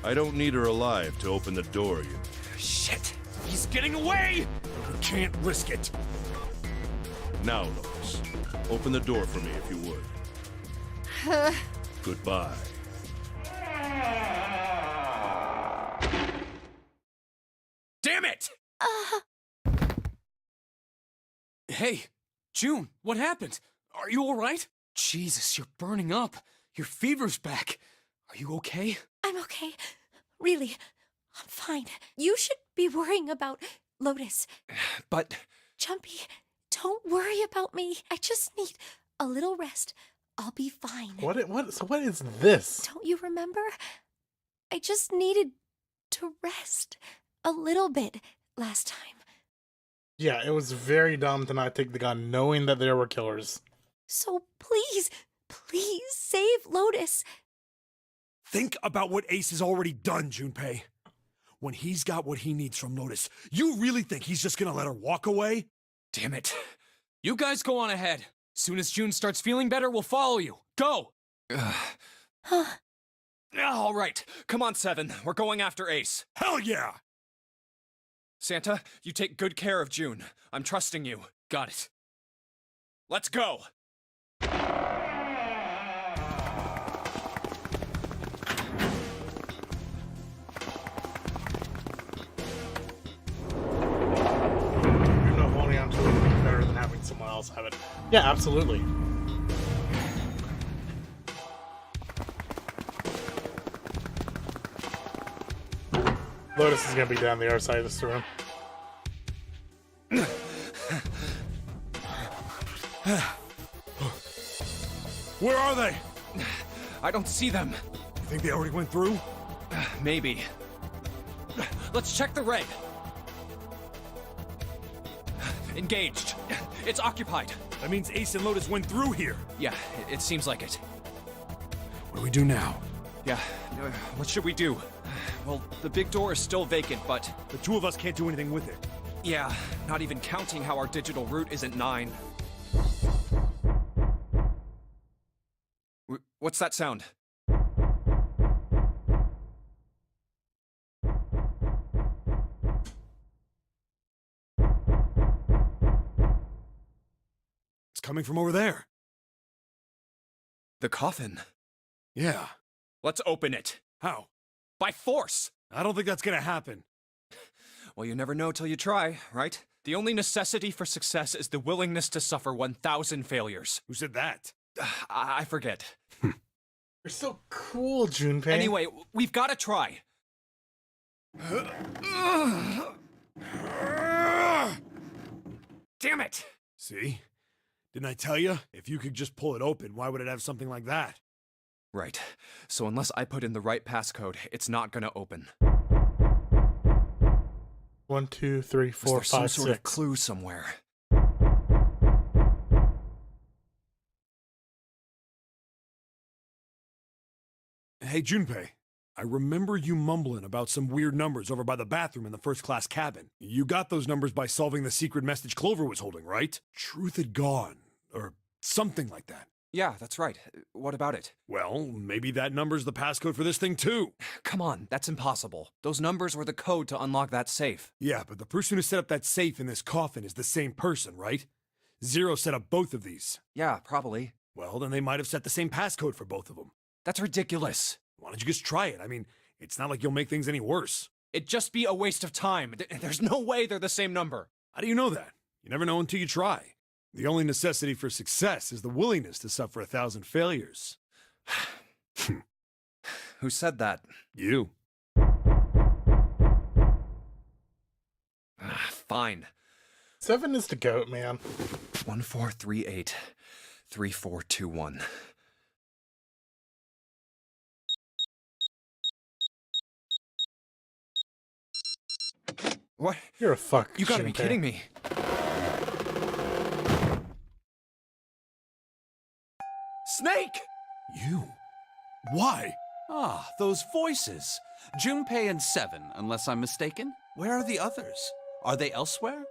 I don't need her alive to open the door, you.
Shit! He's getting away!
You can't risk it.
Now, Lotus, open the door for me if you would. Goodbye.
Damn it! Hey, June, what happened? Are you all right? Jesus, you're burning up. Your fever's back. Are you okay?
I'm okay. Really, I'm fine. You should be worrying about Lotus.
But
Jumpy, don't worry about me. I just need a little rest. I'll be fine.
So what is this?
Don't you remember? I just needed to rest a little bit last time.
Yeah, it was very dumb to not take the gun knowing that there were killers.
So please, please save Lotus.
Think about what Ace has already done, Junpei. When he's got what he needs from Lotus, you really think he's just gonna let her walk away?
Damn it. You guys go on ahead. Soon as June starts feeling better, we'll follow you. Go!
Huh?
all right, come on, Seven. We're going after Ace.
Hell yeah!
Santa, you take good care of June. I'm trusting you.
Got it.
Let's go!
You know, holding on to it would be better than having someone else have it. Yeah, absolutely. Lotus is gonna be down the other side of this room.
Where are they?
I don't see them.
You think they already went through?
Maybe. Let's check the red. Engaged. It's occupied.
That means Ace and Lotus went through here.
Yeah, it seems like it.
What do we do now?
Yeah, what should we do? Well, the big door is still vacant, but...
The two of us can't do anything with it.
Yeah, not even counting how our digital route isn't 9. What's that sound?
It's coming from over there.
The coffin.
Yeah.
Let's open it.
How?
By force!
I don't think that's gonna happen.
Well, you never know till you try, right? The only necessity for success is the willingness to suffer 1,000 failures.
Who said that?
I forget.
You're so cool, Junpei.
Anyway, we've got to try. Damn it!
See? Didn't I tell you? If you could just pull it open, why would it have something like that?
Right. So unless I put in the right passcode, it's not gonna open.
1, 2, 3, 4,
Is there
5,
some sort of
6.
clue somewhere?
Hey, Junpei. I remember you mumbling about some weird numbers over by the bathroom in the first-class cabin. You got those numbers by solving the secret message Clover was holding, right? Truth had gone, or something like that.
Yeah, that's right. What about it?
Well, maybe that number's the passcode for this thing, too.
Come on, that's impossible. Those numbers were the code to unlock that safe.
Yeah, but the person who set up that safe in this coffin is the same person, right? Zero set up both of these.
Yeah, probably.
Well, then they might have set the same passcode for both of them.
That's ridiculous.
Why don't you just try it? I mean, it's not like you'll make things any worse.
It'd just be a waste of time. There's no way they're the same number.
How do you know that? You never know until you try. The only necessity for success is the willingness to suffer 1,000 failures.
Who said that?
You.
Fine.
7 is the goat, man.
1438 3421. What?
You're a fuck.
You gotta be
Junpei.
kidding me. Snake!
You? Why?
Ah, those voices. Junpei and Seven, unless I'm mistaken. Where are the others? Are they elsewhere?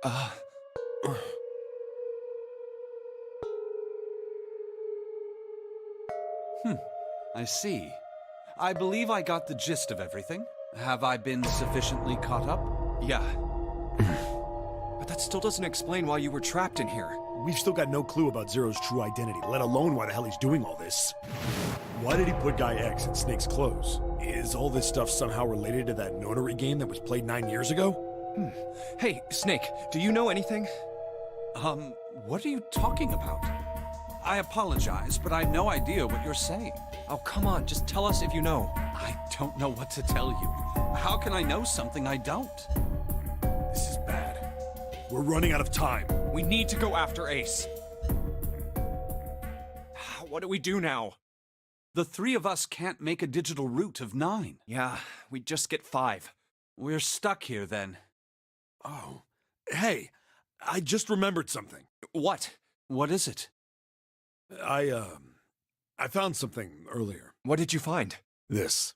I see. I believe I got the gist of everything. Have I been sufficiently caught up?
Yeah. But that still doesn't explain why you were trapped in here.
We've still got no clue about Zero's true identity, let alone why the hell he's doing all this. Why did he put Guy X in Snake's clothes? Is all this stuff somehow related to that notary game that was played 9 years ago?
Hey, Snake, do you know anything?
What are you talking about? I apologize, but I have no idea what you're saying.
Oh, come on, just tell us if you know.
I don't know what to tell you. How can I know something I don't?
This is bad. We're running out of time.
We need to go after Ace. What do we do now?
The three of us can't make a digital route of 9.
Yeah, we just get 5.
We're stuck here then.
Oh. Hey, I just remembered something.
What?
What is it?
I found something earlier.
What did you find?
This.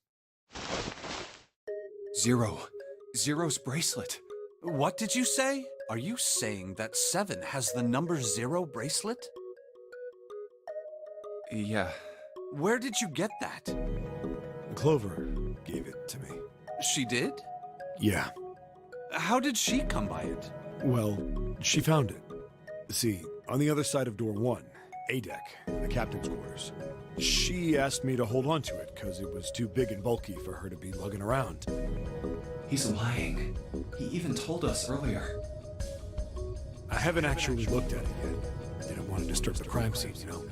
Zero. Zero's bracelet.
What did you say? Are you saying that 7 has the number 0 bracelet?
Yeah.
Where did you get that?
Clover gave it to me.
She did?
Yeah.
How did she come by it?
Well, she found it. See, on the other side of door 1, A deck, the captain's quarters. She asked me to hold on to it because it was too big and bulky for her to be lugging around.
He's lying. He even told us earlier.
I haven't actually looked at it yet. Didn't want to disturb the crime scene, you know?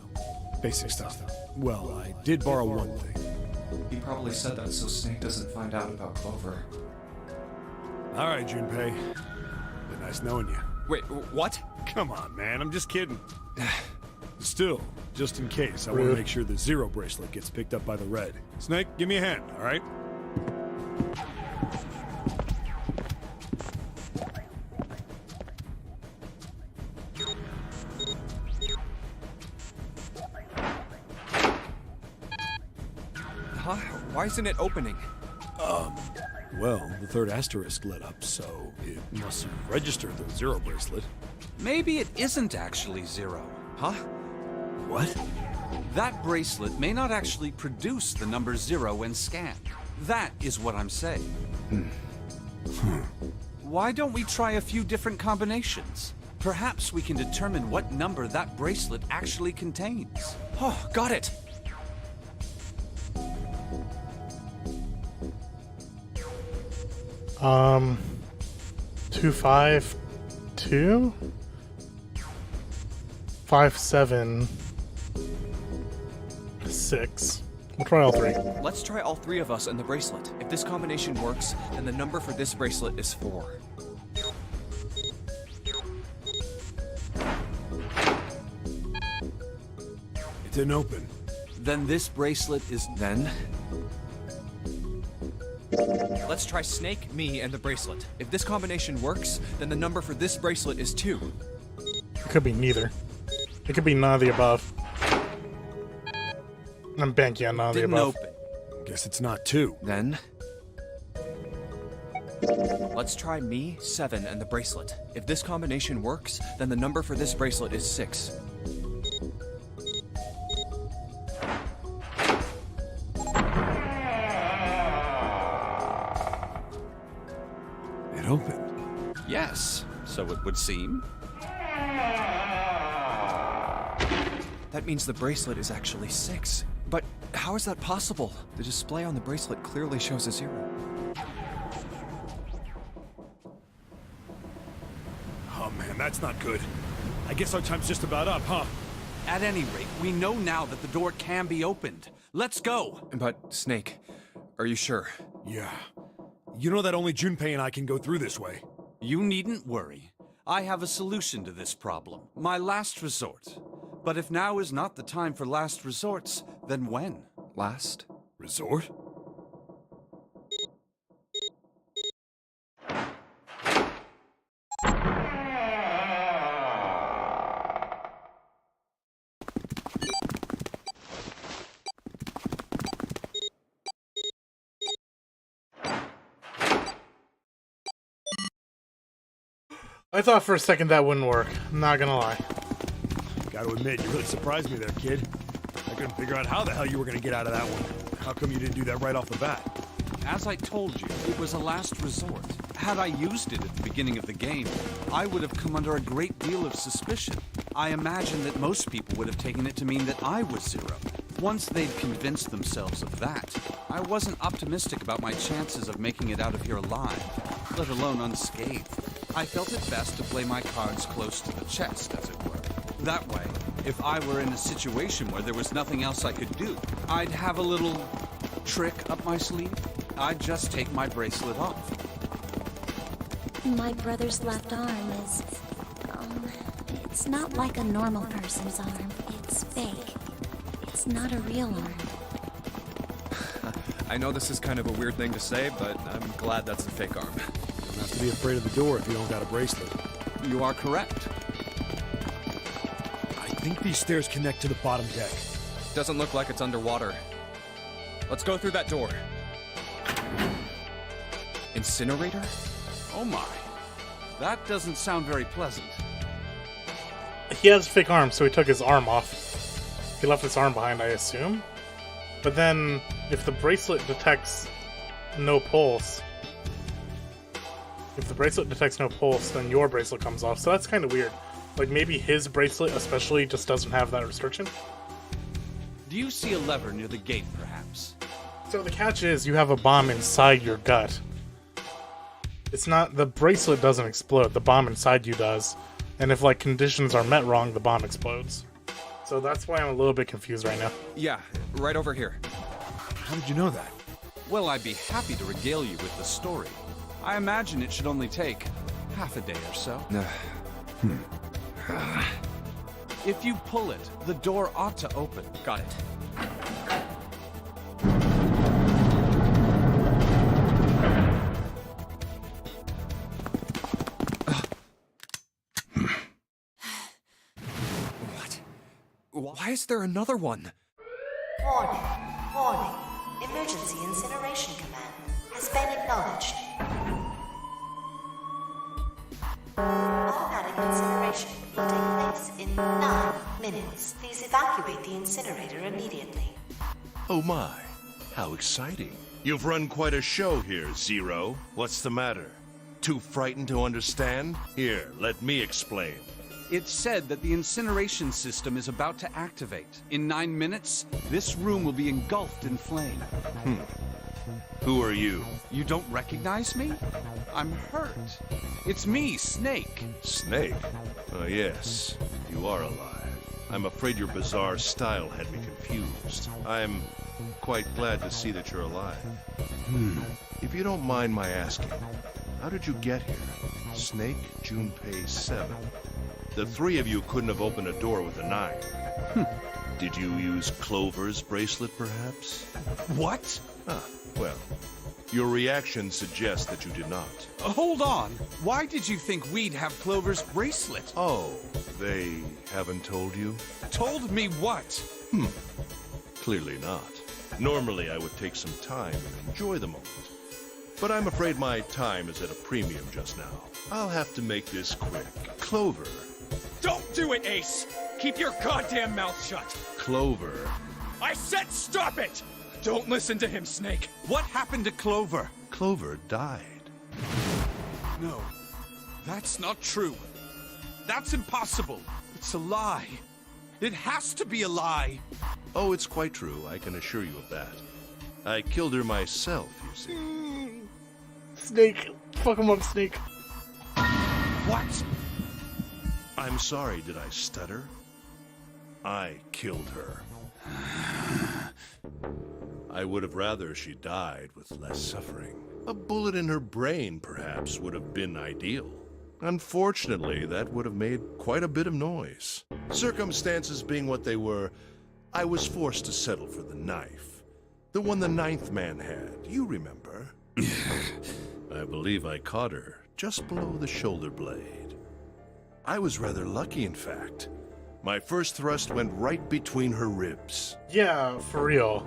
Basic stuff. Well, I did borrow one thing.
He probably said that so Snake doesn't find out about Clover.
All right, Junpei. Been nice knowing you.
Wait, what?
Come on, man. I'm just kidding. Still, just in case, I want to make sure the 0 bracelet gets picked up by the red. Snake, give me a hand, all right?
Huh? Why isn't it opening?
Well, the third asterisk lit up, so it must have registered the 0 bracelet.
Maybe it isn't actually 0.
Huh?
What?
That bracelet may not actually produce the number 0 when scanned. That is what I'm saying. Why don't we try a few different combinations? Perhaps we can determine what number that bracelet actually contains.
Oh, got it!
Um, 252 576. We'll try all three.
Let's try all three of us and the bracelet. If this combination works, then the number for this bracelet is 4.
It didn't open.
Then this bracelet is...
Then... let's try Snake, me, and the bracelet. If this combination works, then the number for this bracelet is 2.
It could be neither. It could be none of the above. I'm banking on none of the
Didn't
above.
open.
Guess it's not 2.
Then... let's try me, 7, and the bracelet. If this combination works, then the number for this bracelet is 6.
It opened.
Yes, so it would seem.
That means the bracelet is actually 6. But how is that possible? The display on the bracelet clearly shows a 0.
Oh man, that's not good. I guess our time's just about up, huh?
At any rate, we know now that the door can be opened. Let's go!
But, Snake, are you sure?
Yeah. You know that only Junpei and I can go through this way.
You needn't worry. I have a solution to this problem. My last resort. But if now is not the time for last resorts, then when?
Last?
Resort?
I thought for a second that wouldn't work. I'm not gonna lie.
Gotta admit, you really surprised me there, kid. I couldn't figure out how the hell you were gonna get out of that one. How come you didn't do that right off the bat?
As I told you, it was a last resort. Had I used it at the beginning of the game, I would have come under a great deal of suspicion. I imagine that most people would have taken it to mean that I was Zero. Once they'd convinced themselves of that, I wasn't optimistic about my chances of making it out of here alive, let alone unscathed. I felt it best to play my cards close to the chest, as it were. That way, if I were in a situation where there was nothing else I could do, I'd have a little trick up my sleeve. I'd just take my bracelet off.
My brother's left arm is, it's not like a normal person's arm. It's fake. It's not a real arm.
I know this is kind of a weird thing to say, but I'm glad that's a fake arm.
You don't have to be afraid of the door if you don't got a bracelet.
You are correct.
I think these stairs connect to the bottom deck.
Doesn't look like it's underwater. Let's go through that door. Incinerator?
Oh my. That doesn't sound very pleasant.
He has a fake arm, so he took his arm off. He left his arm behind, I assume. But then, if the bracelet detects no pulse... If the bracelet detects no pulse, then your bracelet comes off. So that's kind of weird. Like, maybe his bracelet especially just doesn't have that restriction?
Do you see a lever near the gate, perhaps?
So the catch is, you have a bomb inside your gut. It's not... The bracelet doesn't explode. The bomb inside you does. And if, like, conditions are met wrong, the bomb explodes. So that's why I'm a little bit confused right now.
Yeah, right over here.
How did you know that?
Well, I'd be happy to regale you with the story. I imagine it should only take half a day or so. If you pull it, the door ought to open.
Got it. What? Why is there another one?
Warning. Warning. Emergency incineration command has been acknowledged. Automatic incineration will take place in 9 minutes. Please evacuate the incinerator immediately.
Oh my, how exciting. You've run quite a show here, Zero. What's the matter? Too frightened to understand? Here, let me explain.
It's said that the incineration system is about to activate. In 9 minutes, this room will be engulfed in flame.
Who are you?
You don't recognize me? I'm hurt. It's me, Snake.
Snake? Oh, yes. You are alive. I'm afraid your bizarre style had me confused. I'm quite glad to see that you're alive. If you don't mind my asking, how did you get here? Snake, Junpei 7. The three of you couldn't have opened a door with a knife. Did you use Clover's bracelet, perhaps?
What?
Ah, well, your reaction suggests that you did not.
Hold on. Why did you think we'd have Clover's bracelet?
Oh, they haven't told you?
Told me what?
Clearly not. Normally, I would take some time and enjoy the moment. But I'm afraid my time is at a premium just now. I'll have to make this quick. Clover.
Don't do it, Ace! Keep your goddamn mouth shut!
Clover.
I said stop it! Don't listen to him, Snake.
What happened to Clover?
Clover died.
No, that's not true. That's impossible. It's a lie. It has to be a lie.
Oh, it's quite true. I can assure you of that. I killed her myself, you see.
Snake. Fuck him up, Snake.
What?
I'm sorry, did I stutter? I killed her. I would have rather she died with less suffering. A bullet in her brain, perhaps, would have been ideal. Unfortunately, that would have made quite a bit of noise. Circumstances being what they were, I was forced to settle for the knife. The one the ninth man had, you remember. I believe I caught her just below the shoulder blade. I was rather lucky, in fact. My first thrust went right between her ribs.
Yeah, for real.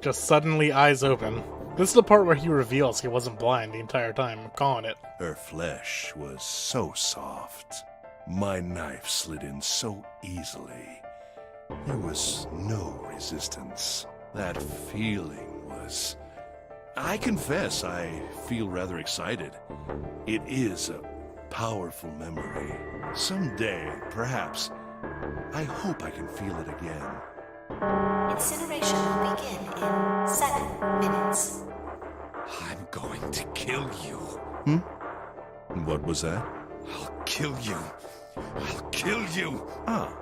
Just suddenly eyes open. This is the part where he reveals he wasn't blind the entire time. I'm calling it.
Her flesh was so soft. My knife slid in so easily. There was no resistance. That feeling was... I confess, I feel rather excited. It is a powerful memory. Someday, perhaps, I hope I can feel it again.
Incineration will begin in 7 minutes.
I'm going to kill you.
What was that?
I'll kill you. I'll kill you.
Ah,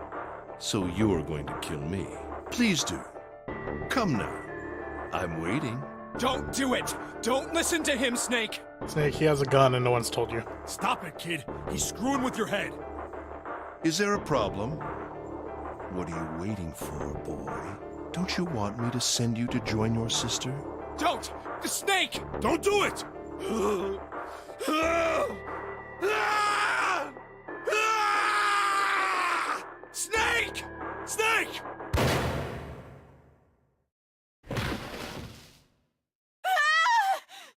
so you're going to kill me. Please do. Come now. I'm waiting.
Don't do it! Don't listen to him, Snake!
Snake, he has a gun and no one's told you.
Stop it, kid. He's screwing with your head.
Is there a problem? What are you waiting for, boy? Don't you want me to send you to join your sister?
Don't! The Snake!
Don't do it!
Snake! Snake!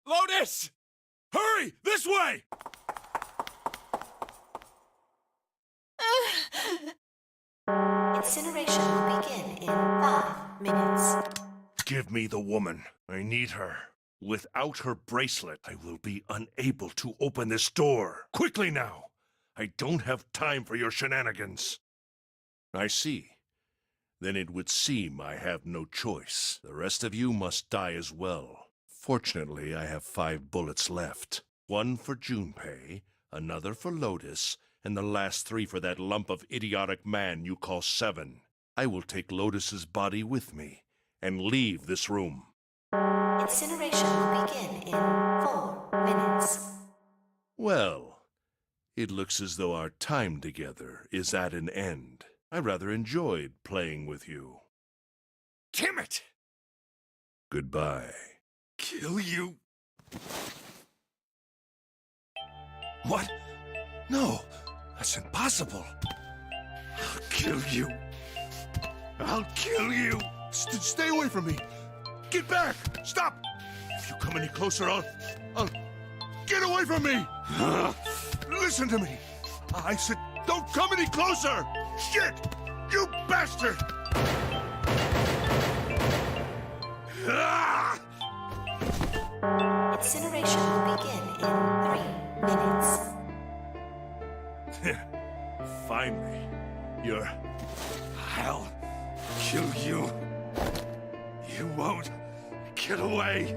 Lotus!
Hurry! This way!
Incineration will begin in 5 minutes.
Give me the woman. I need her. Without her bracelet, I will be unable to open this door. Quickly now! I don't have time for your shenanigans. I see. Then it would seem I have no choice. The rest of you must die as well. Fortunately, I have 5 bullets left. 1 for Junpei, another for Lotus, and the last 3 for that lump of idiotic man you call 7. I will take Lotus's body with me and leave this room.
Incineration will begin in 4 minutes.
Well, it looks as though our time together is at an end. I rather enjoyed playing with you.
Damn it!
Goodbye.
Kill you?
What? No, that's impossible.
I'll kill you. I'll kill you.
Stay away from me. Get back! Stop! If you come any closer, I'll... Get away from me! Listen to me. I said, don't come any closer! Shit! You bastard!
Incineration will begin in 3 minutes.
Finally. I'll kill you. You won't get away.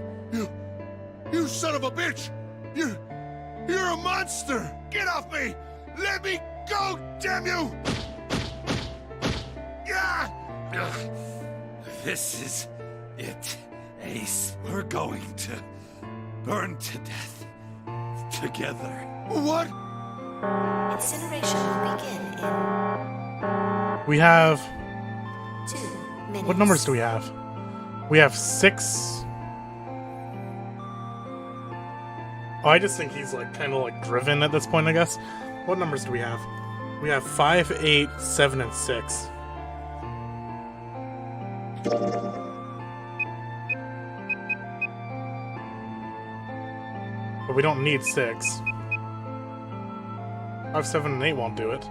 You son of a bitch! You're a monster! Get off me! Let me go, damn you! Yeah! This is it, Ace. We're going to burn to death together. What?
Incineration will begin in
We have...
2 minutes.
What numbers do we have? We have 6. Oh, I just think he's like kind of like driven at this point, I guess. What numbers do we have? We have 5, 8, 7, and 6. But we don't need 6. 5, 7, and 8 won't do it.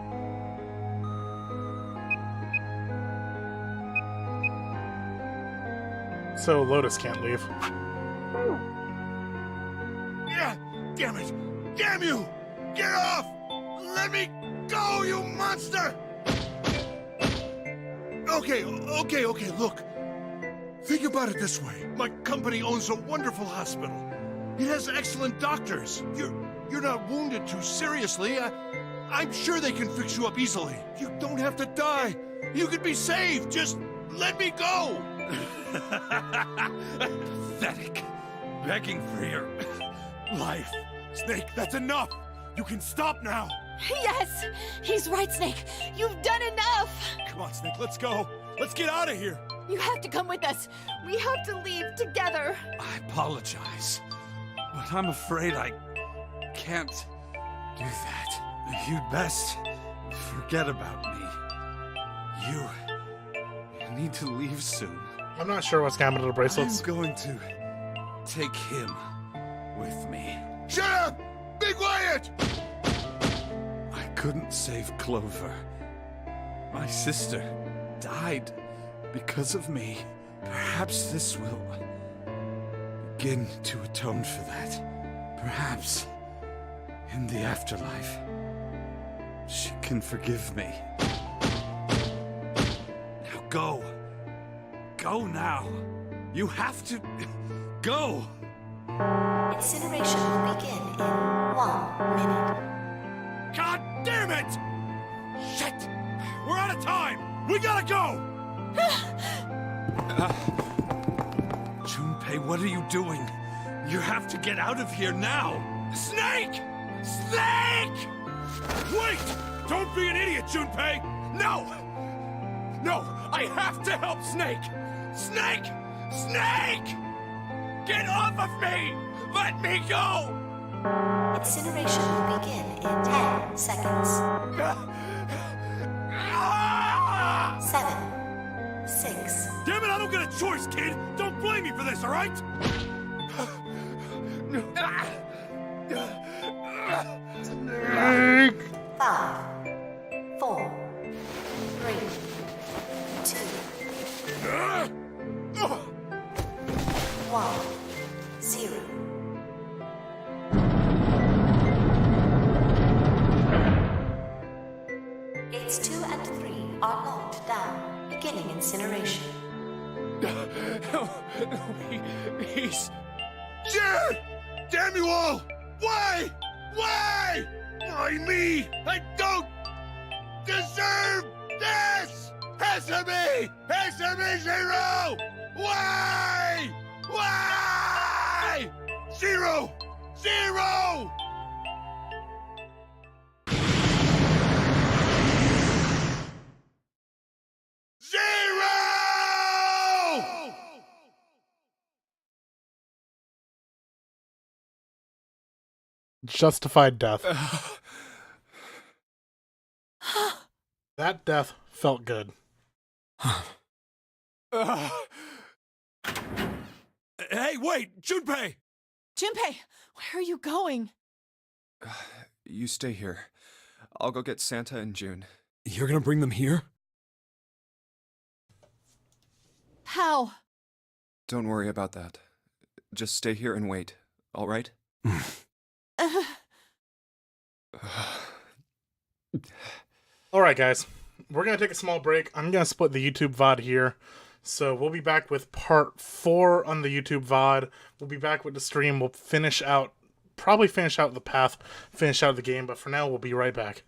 So Lotus can't leave.
Yeah! Damn it! Damn you! Get off! Let me go, you monster! Okay, look. Think about it this way. My company owns a wonderful hospital. It has excellent doctors. You're not wounded too seriously. I'm sure they can fix you up easily. You don't have to die. You could be saved. Just let me go. Pathetic. Begging for your life.
Snake, that's enough! You can stop now!
Yes! He's right, Snake. You've done enough!
Come on, Snake, let's go! Let's get out of here!
You have to come with us. We have to leave together.
I apologize, but I'm afraid I can't do that. You'd best forget about me. You need to leave soon.
I'm not sure what's happened to the bracelets.
I'm going to take him with me.
Shut up! Be quiet!
I couldn't save Clover. My sister died because of me. Perhaps this will begin to atone for that. Perhaps in the afterlife, she can forgive me. Now go. Go now. You have to go.
Incineration will begin in 1 minute.
God damn it! Shit! We're out of time! We gotta go!
Junpei, what are you doing? You have to get out of here now!
Snake! Snake! Wait! Don't be an idiot, Junpei! No! No! I have to help Snake! Snake! Snake! Get off of me! Let me go!
Incineration will begin in 10 seconds. 7, 6.
Damn it, I don't get a choice, kid! Don't blame me for this, alright?
5, 4, 3, 2, 1, 0. Gates 2 and 3 are locked down, beginning incineration.
He's...
Dad! Damn you all! Why? Why? Why me? I don't deserve this! Answer me! Answer me, Zero! Why? Why? Zero! Zero! Zero!
Justified death. That death felt good.
Hey, wait! Junpei!
Junpei, where are you going?
You stay here. I'll go get Santa and June.
You're gonna bring them here?
How?
Don't worry about that. Just stay here and wait, all right?
Alright, guys. We're going to take a small break. I'm going to split the YouTube VOD here. So we'll be back with part 4 on the YouTube VOD. We'll be back with the stream. We'll probably finish out the path, finish out the game. But for now, we'll be right back.